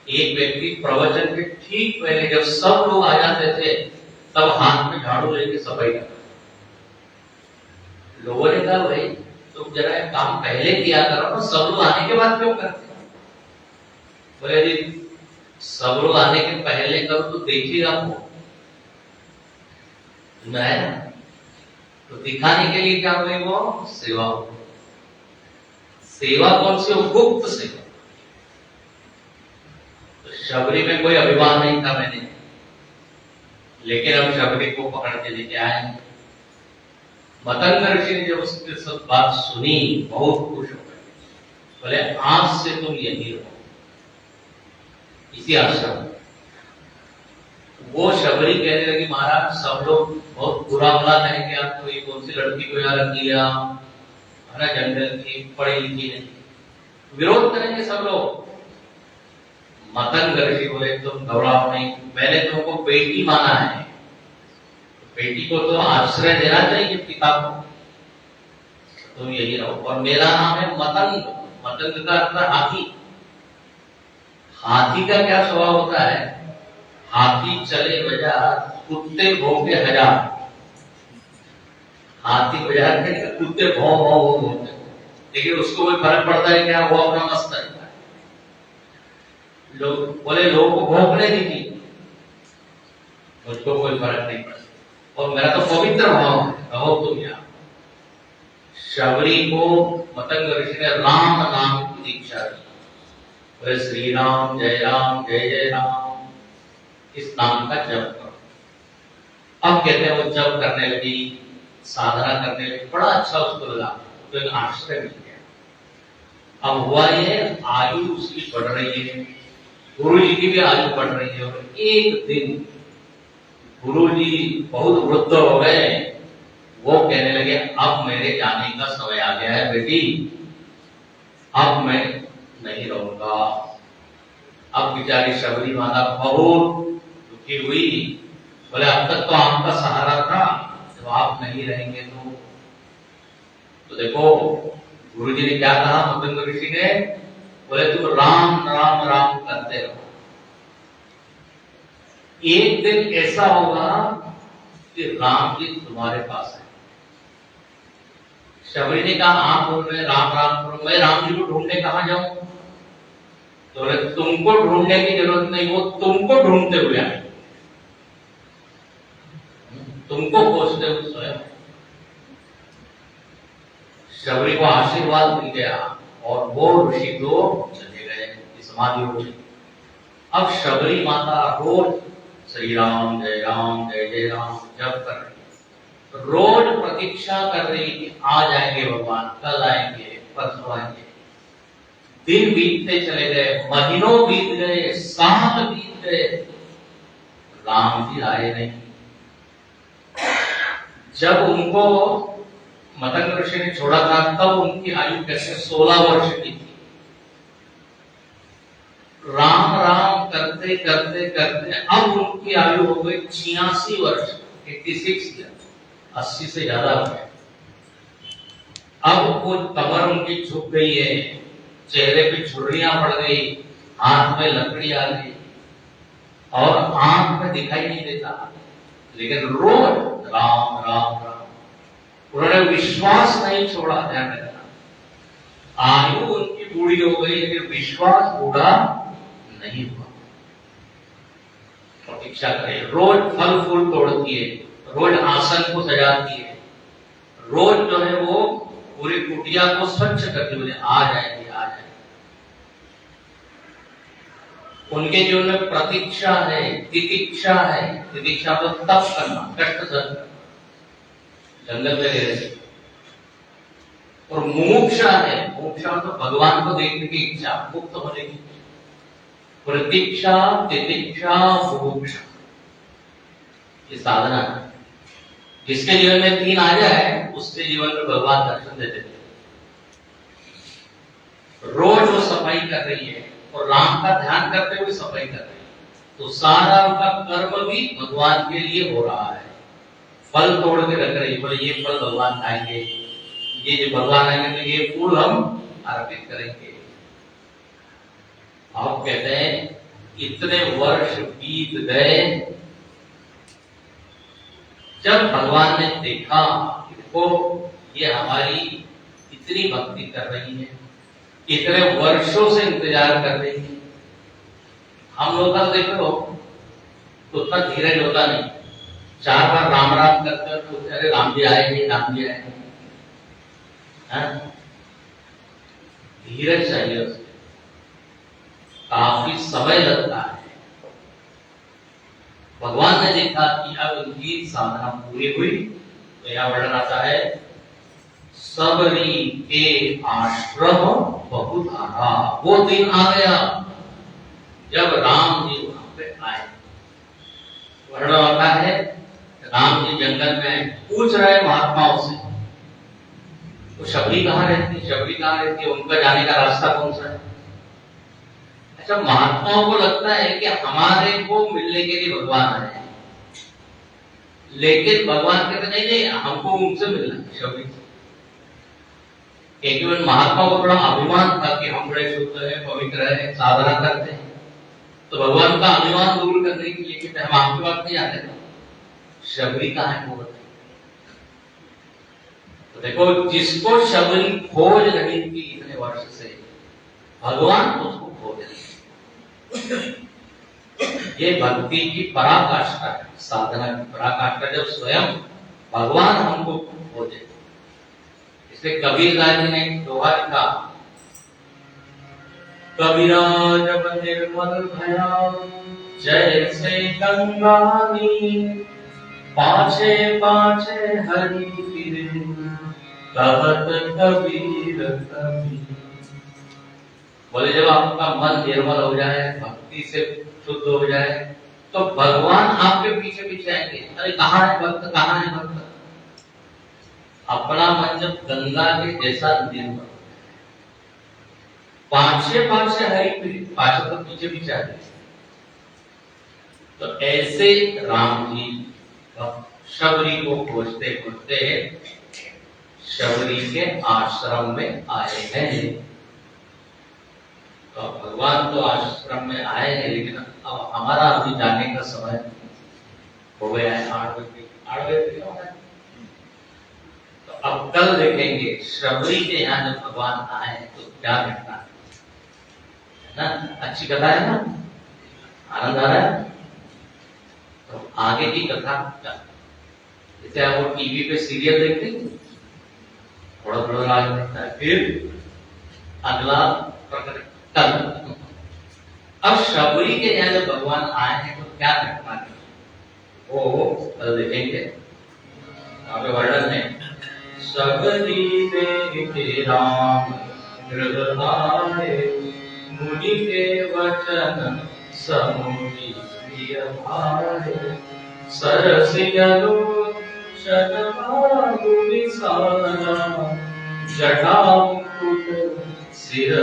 एक व्यक्ति प्रवचन के ठीक पहले जब सब लोग आ जाते थे तब हाथ में झाड़ू लेके सफाई करता। लोगों ने कहा भाई तुम जरा काम पहले किया करो ना, सब लोग आने के बाद क्यों करते? बोले जी सब लोग आने के पहले करो तो देखिएगा वो मैं तो दिखाने के लिए क्या बोले वो सेवा। सेवा कौन सी? गुप्त सेवा। तो शबरी में कोई अभिमान नहीं था मैंने, लेकिन अब शबरी को पकड़ के लेके आए। मतंग ऋषि ने जब उसकी सब बात सुनी बहुत खुश हो गए, बोले आज से तुम यही रहो इसी आश्रम। वो शबरी कहने लगी महाराज सब लोग बहुत बुरा भला कहेंगे आपको, ये कौन सी लड़की को यहाँ रख दिया, है ना, जंगल की, पढ़ी लिखी नहीं, विरोध करेंगे सब लोग। मतंग ऋषि बोले तुम घबराओ नहीं, मैंने तुमको बेटी माना है, बेटी को तो आश्रय देना चाहिए पिता को, तुम यही रहो। और मेरा नाम है मतंग, मतंग का अर्थ हाथी। हाथी का क्या स्वभाव होता है? हाथी चले बाजार, कुत्ते भौंके हजार। हाथी बाजार के कुत्ते भौं भौं भौंकते, लेकिन उसको कोई फर्क पड़ता है क्या? वो अपना मस्त रहता है। लोग बोले लोगों को भौंकने दीजिए, मुझको कोई फर्क नहीं पड़ता, और मेरा तो पवित्र भाव है, रहो तुम यहाँ। शबरी को मतंग ऋषि ने राम नाम की दीक्षा दी। बोले श्री राम जय जय राम, इस नाम का जप करो। अब कहते हैं वो जप करने लगी, साधना करने लगी, बड़ा अच्छा उसको लगा, तो एक आश्रय मिल गया। अब हुआ ये आयु उसकी बढ़ रही है, गुरु जी की भी आयु बढ़ रही है। और एक दिन गुरु जी बहुत वृद्ध हो गए, वो कहने लगे अब मेरे जाने का समय आ गया है बेटी, अब मैं नहीं रहूंगा। अब बेचारी शबरी माता बहुत दुखी हुई, बोले अब तक तो आपका सहारा था, जब आप नहीं रहेंगे तो देखो गुरु जी ने क्या कहा मतंग ऋषि ने, बोले तुम राम राम राम करते रहो, एक दिन ऐसा होगा कि राम जी तुम्हारे पास है। शबरी ने कहा आप बोल रहे राम राम करो, मैं राम जी को ढूंढने कहां जाऊं? तो तुमको ढूंढने की जरूरत नहीं, वो तुमको ढूंढते हुए आए, तुमको खोजते हुए स्वयं। शबरी को आशीर्वाद मिल गया और वो ऋषि तो चले गए, समाधि हो गई। अब शबरी माता रोज श्री राम जय राम जप कर रही, रोज प्रतीक्षा कर रही कि आ जाएंगे भगवान, कल आएंगे, परसों आएंगे। दिन बीतते चले गए, महीनों बीत गए, साल बीत गए, राम जी आए नहीं। जब उनको मतंग ऋषि ने छोड़ा था तब उनकी आयु कैसे 16 वर्ष की थी। राम राम करते करते करते अब उनकी आयु हो गई 86 वर्ष, 86 ईयर, 80 से ज्यादा हो गए। अब वो कमर उनकी झुक गई है, चेहरे पे झुर्रियां पड़ गई, हाथ में लकड़ी आ गई और आंख में दिखाई नहीं देता, लेकिन रोज राम राम राम। उन्होंने विश्वास नहीं छोड़ा। ध्यान रखना, आयु उनकी बूढ़ी हो गई लेकिन विश्वास बूढ़ा नहीं हुआ। प्रतीक्षा करे, रोज फल फूल तोड़ती है, रोज आसन को सजाती है, रोज जो है वो पूरी कुटिया को स्वच्छ करती हुई आ जाएगी आ जाएगी। उनके जीवन में प्रतीक्षा है, तितिक्षा है। तितिक्षा तो तप करना, कष्ट सहन, जंगल में रह रहे। और मुमुक्षा है, मुमुक्षा तो भगवान को देखने की इच्छा, मुक्त होने की। प्रतीक्षा, तितिक्षा, मुमुक्षा, ये साधना है। जिसके जीवन में तीन आ जाए उसके जीवन में भगवान दर्शन देते थे। रोज वो सफाई कर रही है और राम का ध्यान करते हुए सफाई कर रही है, तो सारा उनका कर्म भी भगवान के लिए हो रहा है। फल तोड़ के रख रही है, बोले ये फल भगवान खाएंगे, ये जो भगवान आएंगे तो ये फूल हम अर्पित करेंगे। आप कहते हैं इतने वर्ष बीत गए, जब भगवान ने देखा इसको, ये हमारी इतनी भक्ति कर रही है, इतने वर्षों से इंतजार कर रही है। हम लोग का देखो तो उतना धीरज होता नहीं, 4 बार राम राम करते हैं तो अरे राम जी आएंगे, राम जी आएंगे। धीरज चाहिए उसके, काफी समय लगता है। भगवान ने देखा कि अब इनकी साधना पूरी हुई, तो यह वर्णन आता है, सबरी के आश्रम बहुत आरा। वो दिन आ गया जब राम जी वहां पे आए। वर्णन आता है, राम जी जंगल में पूछ रहे महात्माओं से, तो शबरी कहाँ रहती, शबरी कहाँ रहती है, उनका जाने का रास्ता कौन सा है। अच्छा, महात्माओं को लगता है कि हमारे को मिलने के लिए भगवान आए हैं, लेकिन भगवान कहते नहीं नहीं, हमको उनसे मिलना है, शबरी से। क्योंकि उन महात्माओं को थोड़ा अभिमान था कि हम बड़े शुद्ध है, पवित्र है, साधना करते हैं, तो भगवान का अभिमान दूर करने के लिए कि हम आपके बात नहीं आते थे, शबरी कहाँ है वो बताइए। तो देखो, जिसको शबरी खोज रही थी इतने वर्ष से, भगवान उसको खोज रहे। ये भक्ति की पराकाष्ठा है, साधना की पराकाष्ठा, जब स्वयं भगवान हमको खोजे। इसलिए कबीरदास जी ने दोहा लिखा, कबीरा जब निर्मल भया जैसे गंगा नीर, पाछे पाछे हरि फिरे कहत कबीर कबीर। बोले जब आपका मन निर्मल हो जाए, भक्ति से शुद्ध हो जाए, तो भगवान आपके पीछे पीछे आएंगे। अरे कहाँ है भक्त, कहाँ है भक्त। अपना मन जब गंगा के जैसा निर्मल, पाछे पाछे हरि फिरे, पाछे तो पीछे पीछे आते, तो ऐसे राम जी शबरी को खोजते खोजते शबरी के आश्रम में आए हैं। तो भगवान तो आश्रम में आए हैं, लेकिन अब हमारा अभी जाने का समय हो गया है, 8 बजे। तो अब कल देखेंगे शबरी के यहाँ जब भगवान आए तो क्या घटना है ना। अच्छी कथा है ना, आनंद आ रहा है। तो आगे की कथा जैसे आप वो टीवी पे सीरियल देखते हैं, थोड़ा थोड़ा राज लगता है, फिर अगला प्रकट कल। अब शबरी के यहाँ जब भगवान आए हैं तो क्या घटना है वो कल देखेंगे। वहां पे वर्णन है, सबरी देखे राम गृह आए, मुनि के वचन समुनि प्रिय भाए, सरसियनु शतमागुनि सारा, जटा मुकुट सिर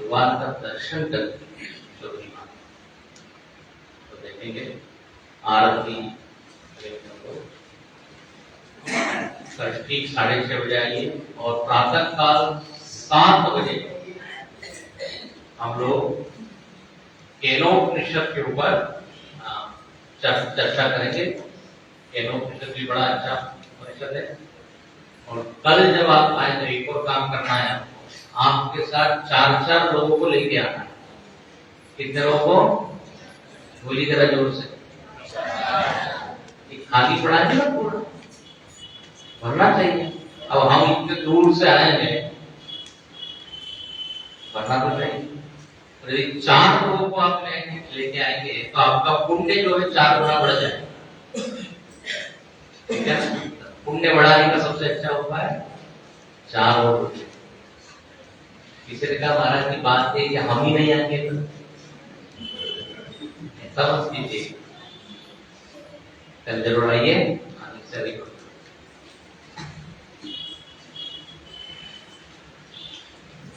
भगवान का दर्शन करके चौधरी माँ तो देखेंगे आरती ठीक 6:30 बजे आइए और प्रातः काल 7 बजे हम लोग केनोपनिषद के ऊपर चर्चा करेंगे। केनोपनिषद भी बड़ा अच्छा उपनिषद है और कल जब आप आए तो एक और काम करना है, आपके साथ 4 लोगों को लेके आना है। कितने लोगों को? बोलिए जरा जोर से। खाली पड़ा है ना, पूरा भरना चाहिए। अब हम इतने दूर से आए हैं, भरना तो चाहिए। यदि 4 लोगों को आप लेके आएंगे तो आपका पुण्य जो है 4 गुना बढ़ जाएगा। ठीक है, पुण्य बढ़ाने का सबसे अच्छा उपाय 4 और रुपये। किसी ने कहा महाराज की बात है कि हम ही नहीं आएंगे तो समझ लीजिए, कल जरूर आइए। आने से अधिक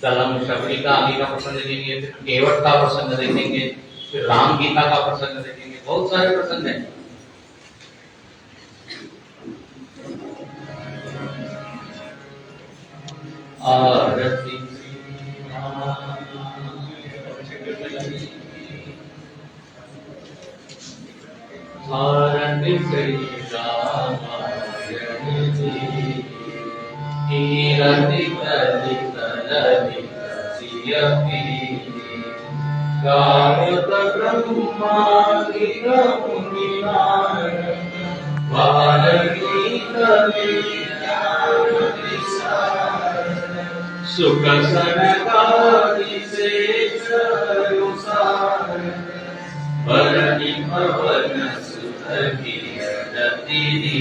कल हम शबरी का आगे का प्रसंग देखेंगे, फिर केवट का प्रसंग देखेंगे, फिर राम गीता का प्रसंग देखेंगे। बहुत सारे प्रसंग हैं। आरती आरती श्री रामायण जी कीरति कलि कलि सियपि गायत ब्रह्मादि मुनिनाथ वाल्मीकि विज्ञान विशारद सुख सनकादि शेष भरति भवन सुत कीरति नीति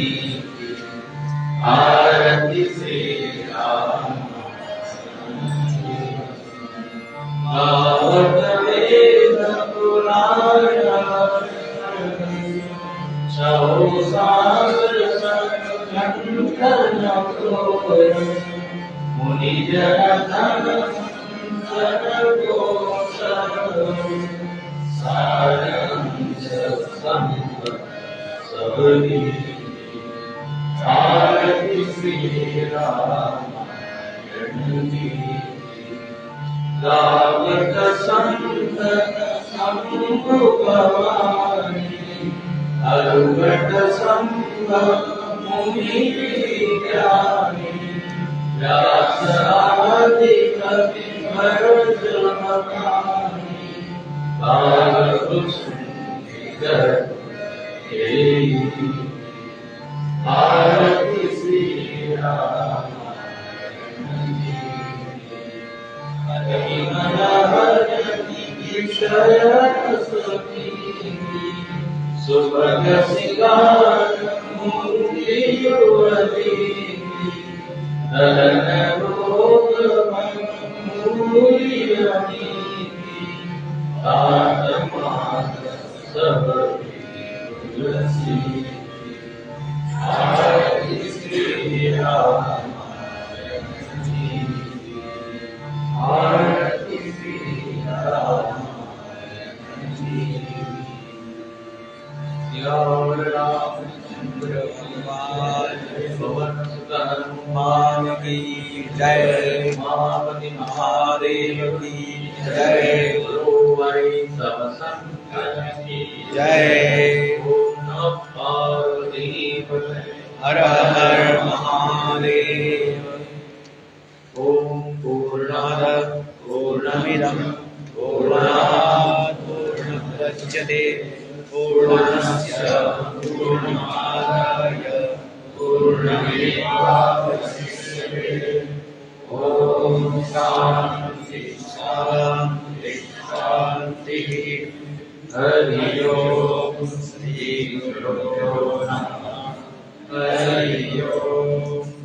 आरती श्री राम गावत वेद पुराण छौ सागर संकन मुनि जन धन सारंग संग सबरी आरती श्री रामायण जी गावत संत संग भवानी अरुगट संग मुनि ज्ञानी व्यास आदि कवि भरत मकानी आरती श्री रामायण जी हरि मनोहरि विषय सुभग सिंगार मूर्ति युवती दलन रोग मूरी सब तुलसी आरती श्री रामायण जी आरती श्री रामायण जी श्याम रामचंद्र भगवान पवन सुत हनुमान की जय महापति महादेव की जय गुरु वै सब संतन की जय ओम नमः पार्वती पतये हर हर महादेव ओम पूर्णमदः पूर्णमिदं पूर्णात् पूर्णमुदच्यते पूर्णस्य पूर्णमादाय पूर्णमेवावशिष्यते ओम शांति शांति शांति हरि ओम श्री गुरुभ्यो नमः हरि ओम।